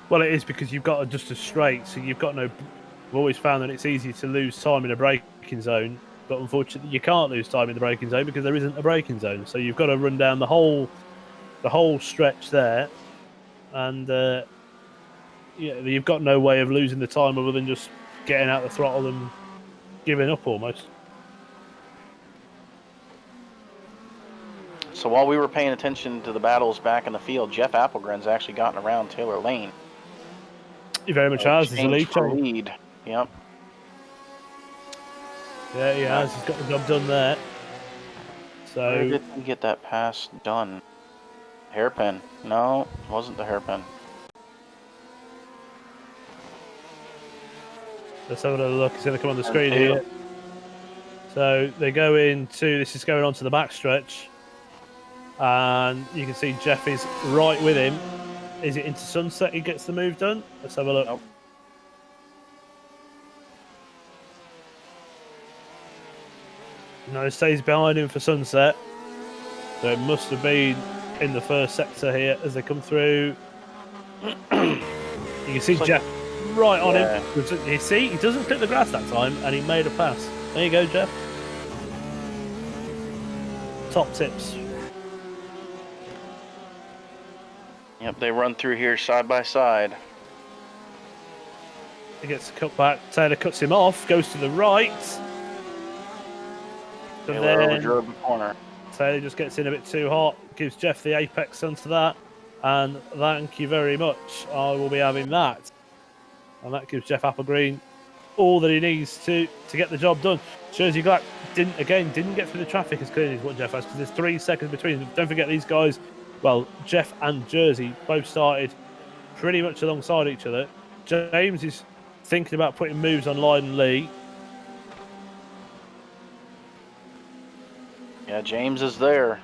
Well, it is because you've got just a straight, so you've got no. I've always found that it's easy to lose time in a braking zone, but unfortunately you can't lose time in the braking zone because there isn't a braking zone. So you've got to run down the whole stretch there, and you've got no way of losing the time other than just getting out the throttle and giving up almost. So while we were paying attention to the battles back in the field, Jeff Applegren's actually gotten around Taylor Lane. He very much has. He's a lead. Yep. Yeah, he has. He's got the job done there. So where did he get that pass done? Hairpin. No, it wasn't the hairpin. Let's have another look. It's going to come on the screen here. So they go into, this is going on to the backstretch. And you can see Jeff is right with him. Is it into Sunset he gets the move done? Let's have a look. Nope. No, it stays behind him for Sunset. So it must have been in the first sector here as they come through. You can see Jeff right on him. You see, he doesn't clip the grass that time, and he made a pass. There you go, Jeff. Top tips. Yep, they run through here side by side. He gets cut back. Taylor cuts him off, goes to the right. Taylor overdrove the corner. Taylor just gets in a bit too hot, gives Jeff the apex onto that, and thank you very much. I will be having that. And that gives Jeff Applegreen all that he needs to get the job done. Jersey Black didn't get through the traffic as clearly as what Jeff has, because there's 3 seconds between them. Don't forget these guys, well, Jeff and Jersey both started pretty much alongside each other. James is thinking about putting moves on Lyden Lee. Yeah, James is there.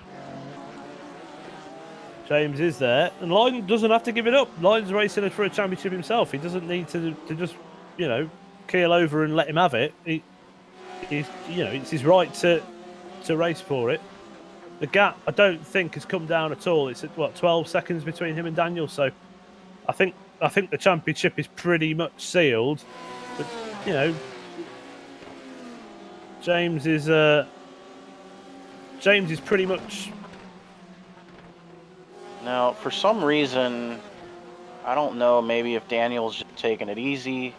James is there, and Lyden doesn't have to give it up. Lyden's racing for a championship himself. He doesn't need to just, keel over and let him have it. It's his right to race for it. The gap, I don't think, has come down at all. It's at 12 seconds between him and Daniel. So, I think the championship is pretty much sealed. But James is pretty much. Now, for some reason, I don't know, maybe if Daniel's just taking it easy,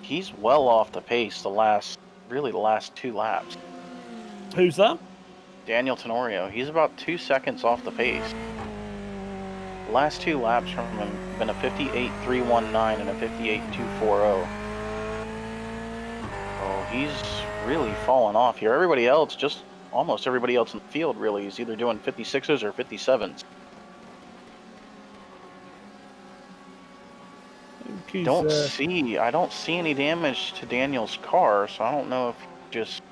he's well off the pace the last 2 laps. Who's that? Daniel Tenorio. He's about 2 seconds off the pace. The last 2 laps from him have been a 58.319 and a 58.240. So he's really fallen off here. Everybody else, almost everybody else in the field really is either doing 56s or 57s. I don't see any damage to Daniel's car, so I don't know if he's just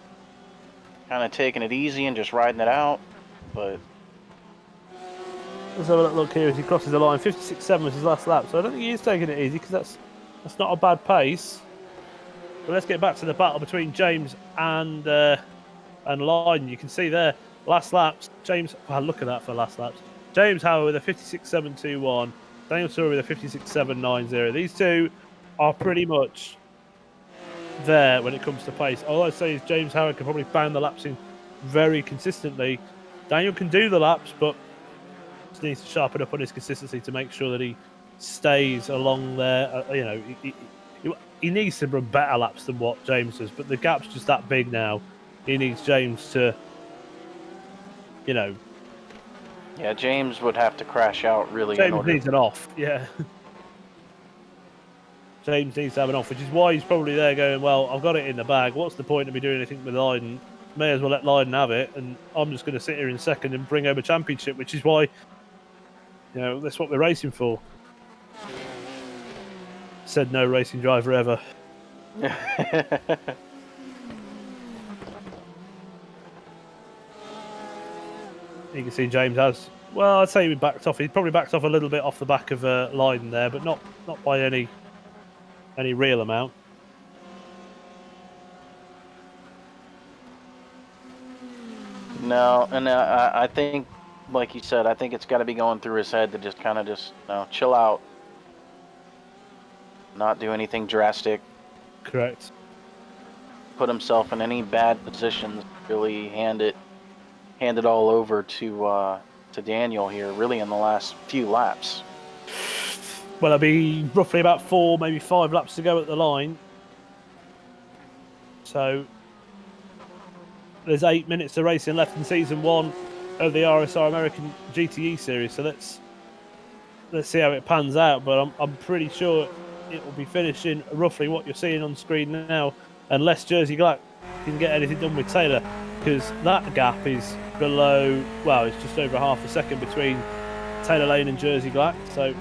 kind of taking it easy and just riding it out, but let's have a look here as he crosses the line. 56.7 was his last lap, so I don't think he is taking it easy, because that's not a bad pace. But let's get back to the battle between James and Lyden. You can see there, last laps, James, look at that for last laps. James Howard with a 56.721, Daniel Tenorio with a 56.790. These two are pretty much there when it comes to pace. All I'd say is James Howard can probably bang the laps in very consistently. Daniel can do the laps, but just needs to sharpen up on his consistency to make sure that he stays along there. He needs to run better laps than what James does, but the gap's just that big now. He needs James to, Yeah, James would have to crash out really. James needs an off, yeah. James needs to have an off, which is why he's probably there going, well, I've got it in the bag. What's the point of me doing anything with Lyden? May as well let Lyden have it, and I'm just going to sit here in second and bring home a championship, which is why You know, that's what we're racing for. Said no racing driver ever. You can see James has. Well, I'd say he backed off. He probably backed off a little bit off the back of Leiden there, but not by any real amount. No, and I think, like you said, I think it's got to be going through his head to just kind of chill out, not do anything drastic. Correct. Put himself in any bad positions. Really hand it all over to Daniel here. Really in the last few laps. Well, there'll be roughly about 4, maybe 5 laps to go at the line. So there's 8 minutes of racing left in season 1 of the RSR American GTE series. So let's see how it pans out. But I'm pretty sure it will be finishing roughly what you're seeing on screen now, unless Jersey Glack can get anything done with Taylor, because that gap is below. Well, it's just over half a second between Taylor Lane and Jersey Glack. So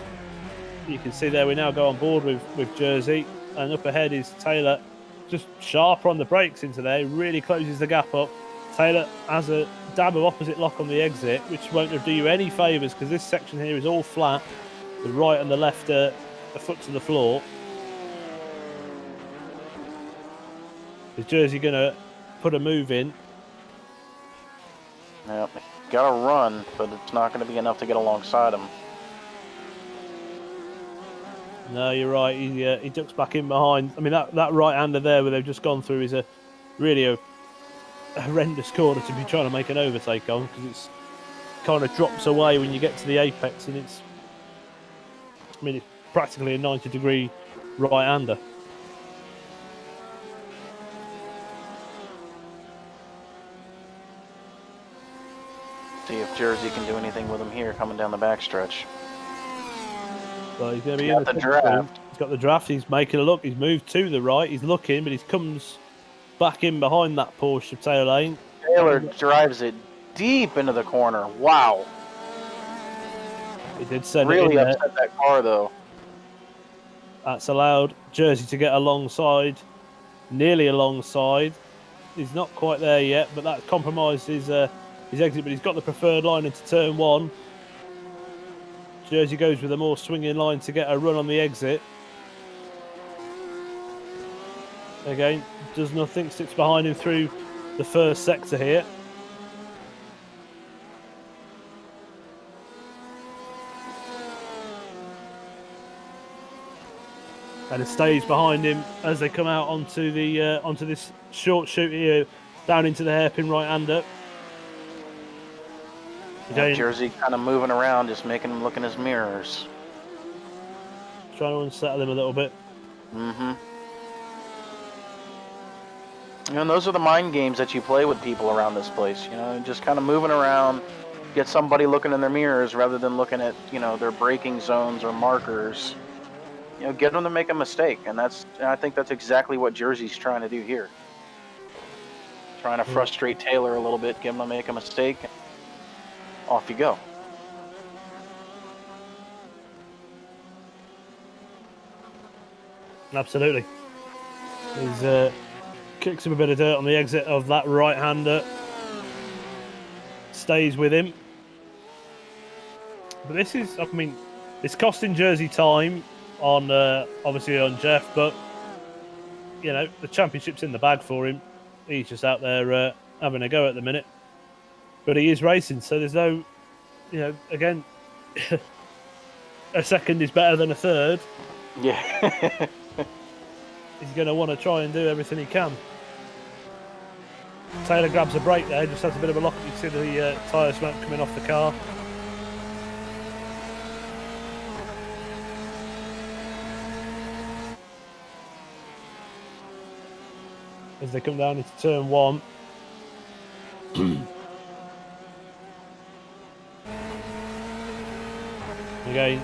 you can see there we now go on board with Jersey, and up ahead is Taylor, just sharper on the brakes into there, really closes the gap up. Taylor has a dab of opposite lock on the exit, which won't do you any favours because this section here is all flat. The right and the left are a foot to the floor. Is Jersey going to put a move in? Yep, got to run, but it's not going to be enough to get alongside him. No, you're right. He ducks back in behind. I mean, that right-hander there where they've just gone through is a really horrendous corner to be trying to make an overtake on, because it's kind of drops away when you get to the apex, and it's practically a 90-degree right-hander. See if Jersey can do anything with him here coming down the backstretch. Well, he's going to be in the draft. He's got the draft. He's making a look. He's moved to the right. He's looking, but he comes back in behind that Porsche of Taylor Lane. Taylor drives it deep into the corner. Wow. He did send really it in upset that car, though. That's allowed Jersey to get alongside, nearly alongside. He's not quite there yet, but that compromised his exit. But he's got the preferred line into turn 1. Jersey goes with a more swinging line to get a run on the exit. Again, does nothing, sits behind him through the first sector here. And it stays behind him as they come out onto this short shoot here, down into the hairpin right-hander. Jersey kind of moving around, just making him look in his mirrors. Trying to unsettle him a little bit. Mm-hmm. And those are the mind games that you play with people around this place. Just kind of moving around, get somebody looking in their mirrors rather than looking at, their braking zones or markers. Get them to make a mistake, and I think that's exactly what Jersey's trying to do here. Trying to frustrate Taylor a little bit, get him to make a mistake. Off you go. Absolutely. He's kicks him a bit of dirt on the exit of that right-hander. Stays with him. But this is, it's costing Jersey time on obviously on Jeff, but the championship's in the bag for him. He's just out there having a go at the minute. But he is racing, so there's no, again, a second is better than a third. Yeah. He's going to want to try and do everything he can. Taylor grabs a brake there, just has a bit of a lock. You can see the tyre smoke coming off the car. As they come down into turn 1. Again,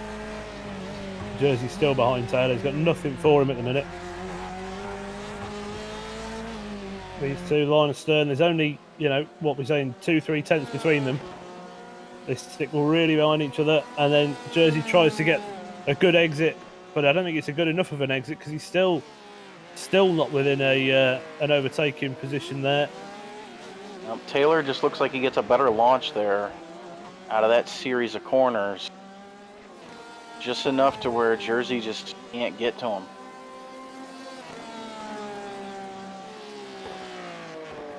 Jersey's still behind Taylor. He's got nothing for him at the minute. These two, line of stern, there's only, what we're saying, 2-3 tenths between them. They stick really behind each other, and then Jersey tries to get a good exit, but I don't think it's a good enough of an exit because he's still not within an overtaking position there. Taylor just looks like he gets a better launch there out of that series of corners. Just enough to where Jersey just can't get to him.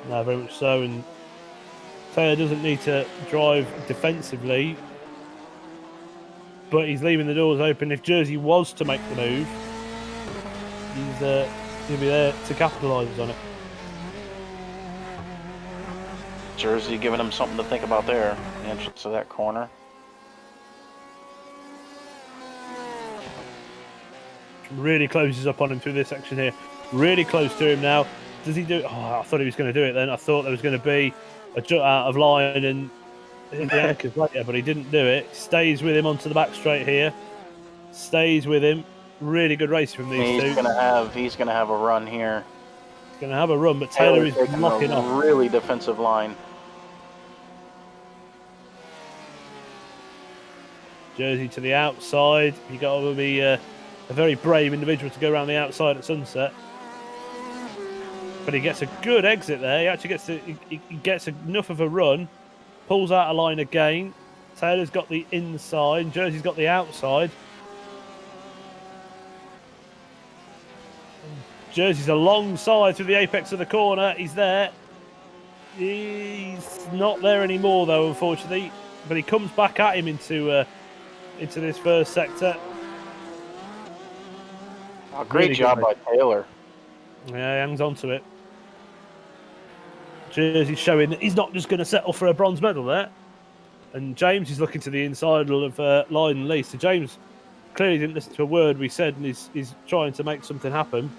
No, very much so, and Taylor doesn't need to drive defensively, but he's leaving the doors open. If Jersey was to make the move, he'll be there to capitalise on it. Jersey giving him something to think about there, the entrance of that corner. Really closes up on him through this section here. Really close to him now. Does he do it? Oh, I thought he was going to do it then. I thought there was going to be a jut out of line and hit the anchors later, but he didn't do it. Stays with him onto the back straight here. Stays with him. Really good race from these two. He's gonna have a run here. He's going to have a run, but Taylor is taking locking a off. really defensive line. Jersey to the outside. You got to be a very brave individual to go around the outside at sunset. But he gets a good exit there. He actually gets enough of a run. Pulls out a line again. Taylor's got the inside. Jersey's got the outside. Jersey's alongside through the apex of the corner. He's there. He's not there anymore, though, unfortunately. But he comes back at him into this first sector. Oh, great Really job good. by Taylor. Yeah, he hangs on to it. Jersey's showing that he's not just going to settle for a bronze medal there. And James is looking to the inside of Lyon and Lee. So James clearly didn't listen to a word we said and is trying to make something happen.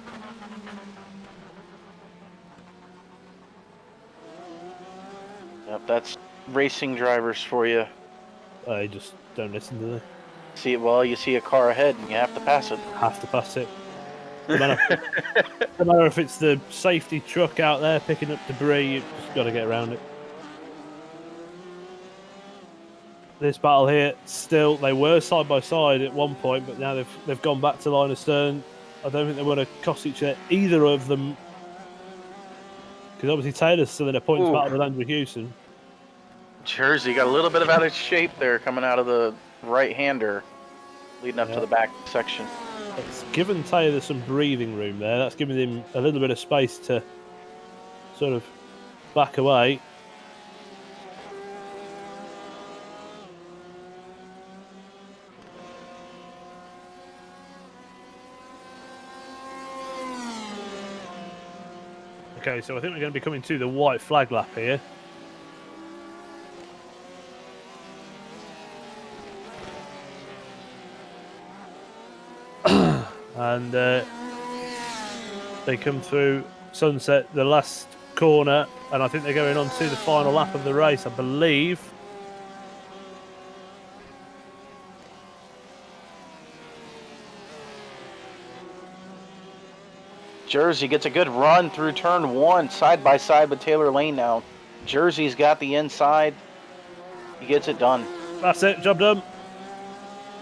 Yep, that's racing drivers for you. They just don't listen, do they? You see a car ahead and you have to pass it. Have to pass it. No matter if it's the safety truck out there picking up debris, you've just got to get around it. This battle here, still, they were side by side at one point, but now they've gone back to line of stern. I don't think they want to cost either of them, because obviously Taylor's still in a points battle with Andrew Hewson. Jersey got a little bit of out of shape there coming out of the right-hander, leading up to the back section. It's given Taylor some breathing room there. That's given him a little bit of space to sort of back away. Okay, so I think we're going to be coming to the white flag lap here. And they come through sunset, the last corner, and I think they're going on to the final lap of the race, I believe. Jersey gets a good run through turn one, side by side with Taylor Lane now. Jersey's got the inside. He gets it done. That's it, job done.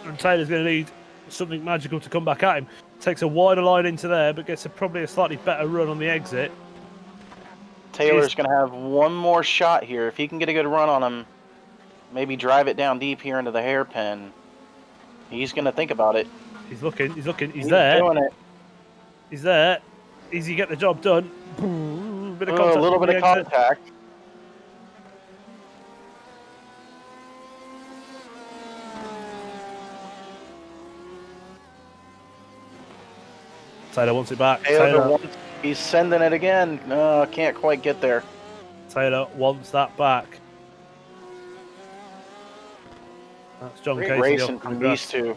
And Taylor's going to need something magical to come back at him. Takes a wider line into there, but gets probably a slightly better run on the exit. Taylor's going to have one more shot here. If he can get a good run on him, maybe drive it down deep here into the hairpin. He's going to think about it. He's looking, he's there. Doing it. He's there. Easy, get the job done. Bit of contact a little bit of exit. contact. Taylor wants it back. He's sending it again. No, can't quite get there. Taylor wants that back. That's John Great Casey. racing from these two.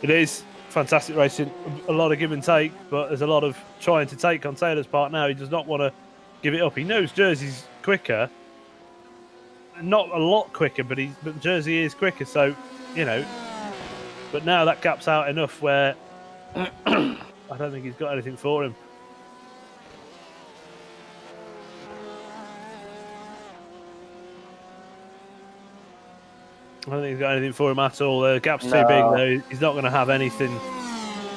It is fantastic racing. A lot of give and take, but there's a lot of trying to take on Taylor's part now. He does not want to give it up. He knows Jersey's quicker. Not a lot quicker, but Jersey is quicker, so, you know. But now that gap's out enough where I don't think he's got anything for him. I don't think he's got anything for him at all. The gap's too big, No. though. He's not going to have anything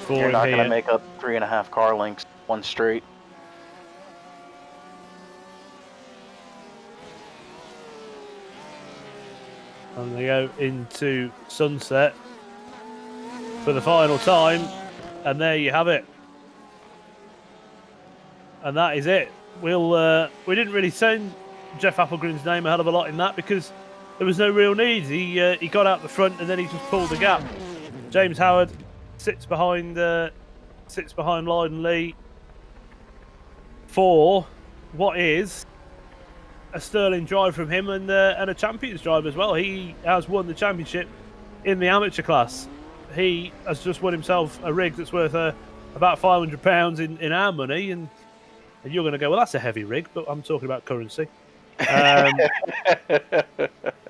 for You're him not here. going to make up 3.5 car lengths one straight. And they go into sunset for the final time. And there you have it. And that is it. We didn't really send Jeff Applegreen's name a hell of a lot in that because there was no real need. He got out the front and then he just pulled the gap. James Howard sits behind Lyden Lee for what is a sterling drive from him and a champions drive as well. He has won the championship in the amateur class. He has just won himself a rig that's worth about £500 in our money, and you're going to go, well, that's a heavy rig, but I'm talking about currency. But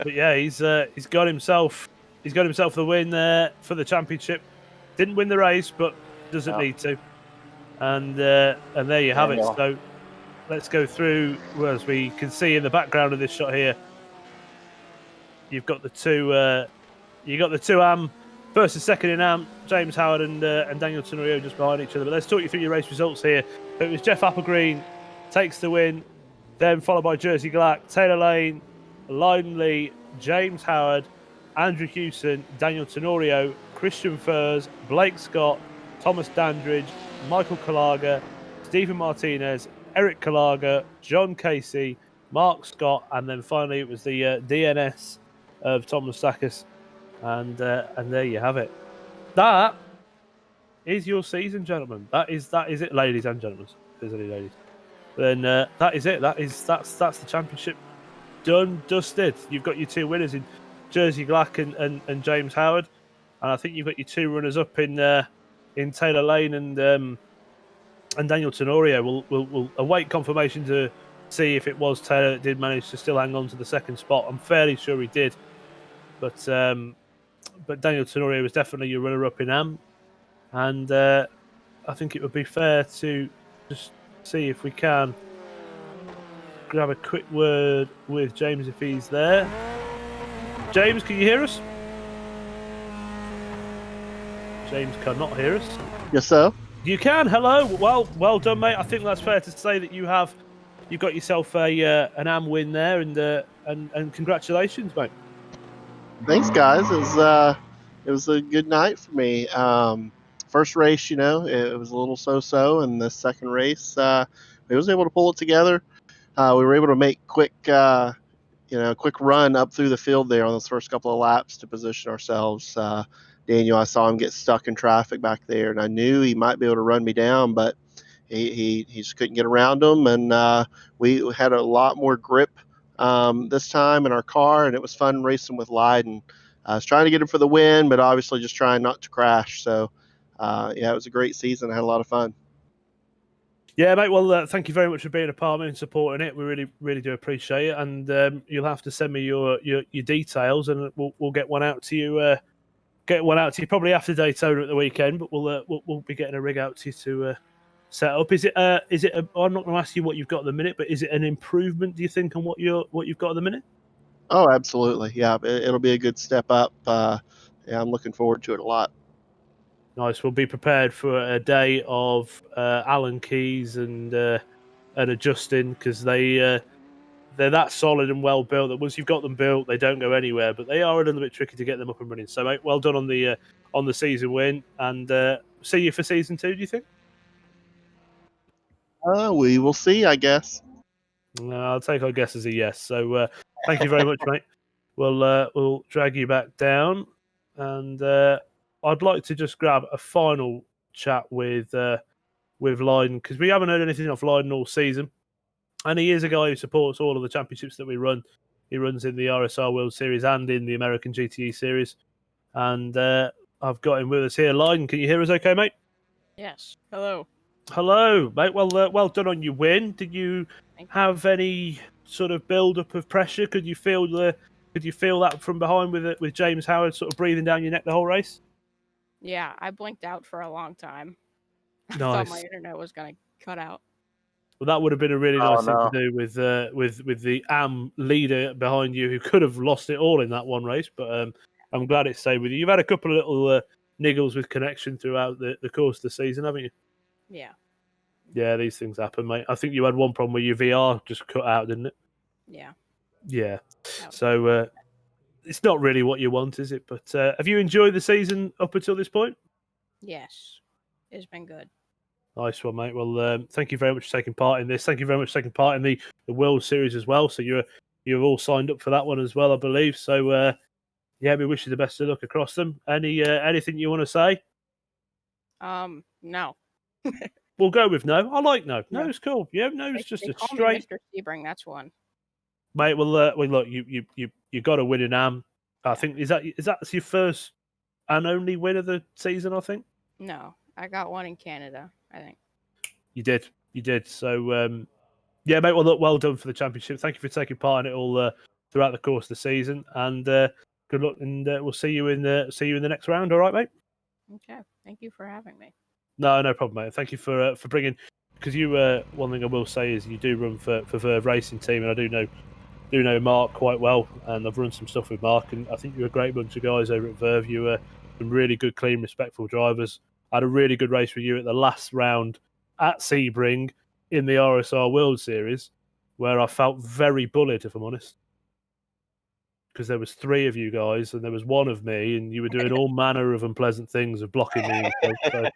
yeah, he's got himself the win there for the championship. Didn't win the race, but doesn't need to. And there you have it. So let's go through. Well, as we can see in the background of this shot here, you've got the two. First and second in AM, James Howard and Daniel Tenorio just behind each other. But let's talk you through your race results here. It was Jeff Applegreen takes the win, then followed by Jersey Glack, Taylor Lane, Lyden Lee, James Howard, Andrew Hewson, Daniel Tenorio, Christian Furs, Blake Scott, Thomas Dandridge, Michael Kalaga, Stephen Martinez, Eric Kalaga, John Casey, Mark Scott, and then finally it was the DNS of Thomas Sakis. And there you have it. That is your season, gentlemen. That is it, ladies and gentlemen. If there's any ladies, then that is it. That's the championship done, dusted. You've got your two winners in Jersey Glack and James Howard, and I think you've got your two runners up in Taylor Lane and Daniel Tenorio. We'll await confirmation to see if it was Taylor that did manage to still hang on to the second spot. I'm fairly sure he did, but Daniel Tenorio was definitely your runner-up in AM, and I think it would be fair to just see if we can grab a quick word with James if he's there. James, can you hear us? James cannot hear us. Yes, sir. You can. Hello. Well done, mate. I think that's fair to say that you've got yourself an AM win there, and congratulations, mate. Thanks, guys. It was a good night for me. First race, it was a little so-so, and the second race, we was able to pull it together. We were able to make quick run up through the field there on those first couple of laps to position ourselves. Daniel, I saw him get stuck in traffic back there, and I knew he might be able to run me down, but he just couldn't get around him, and we had a lot more grip this time in our car, and it was fun racing with Lyden. I was trying to get him for the win, but obviously just trying not to crash. So, it was a great season. I had a lot of fun. Yeah, mate. Well, thank you very much for being a part of it and supporting it. We really, really do appreciate it. And you'll have to send me your details, and we'll get one out to you. Probably after Daytona at the weekend, but we'll be getting a rig out to you to set up. Is it? I'm not going to ask you what you've got at the minute, but is it an improvement? Do you think on what you've got at the minute? Oh, absolutely. Yeah, it'll be a good step up. I'm looking forward to it a lot. Nice. We'll be prepared for a day of Allen keys and adjusting, because they're that solid and well built that once you've got them built, they don't go anywhere. But they are a little bit tricky to get them up and running. So, mate, well done on the season win, and see you for season 2. Do you think? We will see, I guess. I'll take our guess as a yes. So thank you very much, mate. We'll drag you back down, and I'd like to just grab a final chat with Lyden, because we haven't heard anything off Lyden all season, and he is a guy who supports all of the championships that we run. He runs in the RSR World Series and in the American GTE Series, and I've got him with us here. Lyden, can you hear us okay, mate? Yes. Hello. Hello, mate. Well done on your win. Did you have any sort of build-up of pressure? Could you feel that from behind with James Howard sort of breathing down your neck the whole race? Yeah, I blinked out for a long time. Nice. I thought my internet was going to cut out. Well, that would have been a really Oh, nice thing no. to do with the AM leader behind you, who could have lost it all in that one race. But I'm glad it stayed with you. You've had a couple of little niggles with connection throughout the course of the season, haven't you? Yeah. Yeah, these things happen, mate. I think you had one problem where your VR just cut out, didn't it? Yeah. Yeah. That So it's not really what you want, is it? But have you enjoyed the season up until this point? Yes. It's been good. Nice one, mate. Well, thank you very much for taking part in this. Thank you very much for taking part in the World Series as well. So you're all signed up for that one as well, I believe. So yeah, we wish you the best of luck across them. Anything you want to say? No. We'll go with no. I like no. No, Yeah. it's cool. Yeah, no, it's just They a call straight me Mr. Sebring. That's one. mate. Well, look, you got to win an AM. I think is that your first and only win of the season. I think No, I got one in Canada. I think. you did. So yeah, mate. Well, look, well done for the championship. Thank you for taking part in it all throughout the course of the season, and good luck. And we'll see you in the next round. All right, mate. Okay. Thank you for having me. No problem, mate. Thank you for bringing. Because you, one thing I will say is you do run for Verve Racing Team, and I do know Mark quite well, and I've run some stuff with Mark, and I think you're a great bunch of guys over at Verve. You were some really good, clean, respectful drivers. I had a really good race with you at the last round at Sebring in the RSR World Series, where I felt very bullied, if I'm honest, because there was 3 of you guys and there was 1 of me, and you were doing all manner of unpleasant things of blocking me and stuff.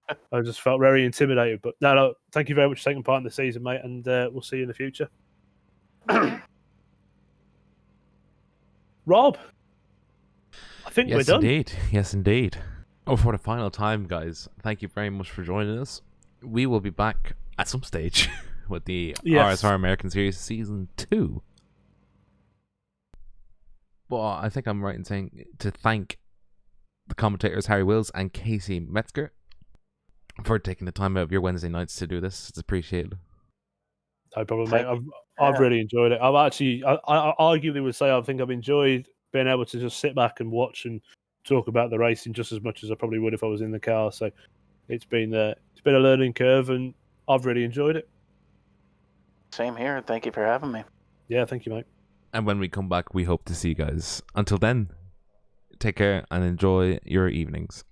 So I just felt very intimidated. But no, thank you very much for taking part in the season, mate, and we'll see you in the future. Okay. Rob, I think we're done. Yes, indeed. Oh, for the final time, guys, thank you very much for joining us. We will be back at some stage with the Yes. RSR American Series Season 2. But I think I'm right in saying to thank the commentators Harry Wills and Casey Metzger for taking the time out of your Wednesday nights to do this. It's appreciated. No problem, mate. I've really enjoyed it. I arguably would say I think I've enjoyed being able to just sit back and watch and talk about the racing just as much as I probably would if I was in the car. So it's been a learning curve, and I've really enjoyed it. Same here. Thank you for having me. Yeah, thank you, mate. And when we come back, we hope to see you guys. Until then, take care and enjoy your evenings.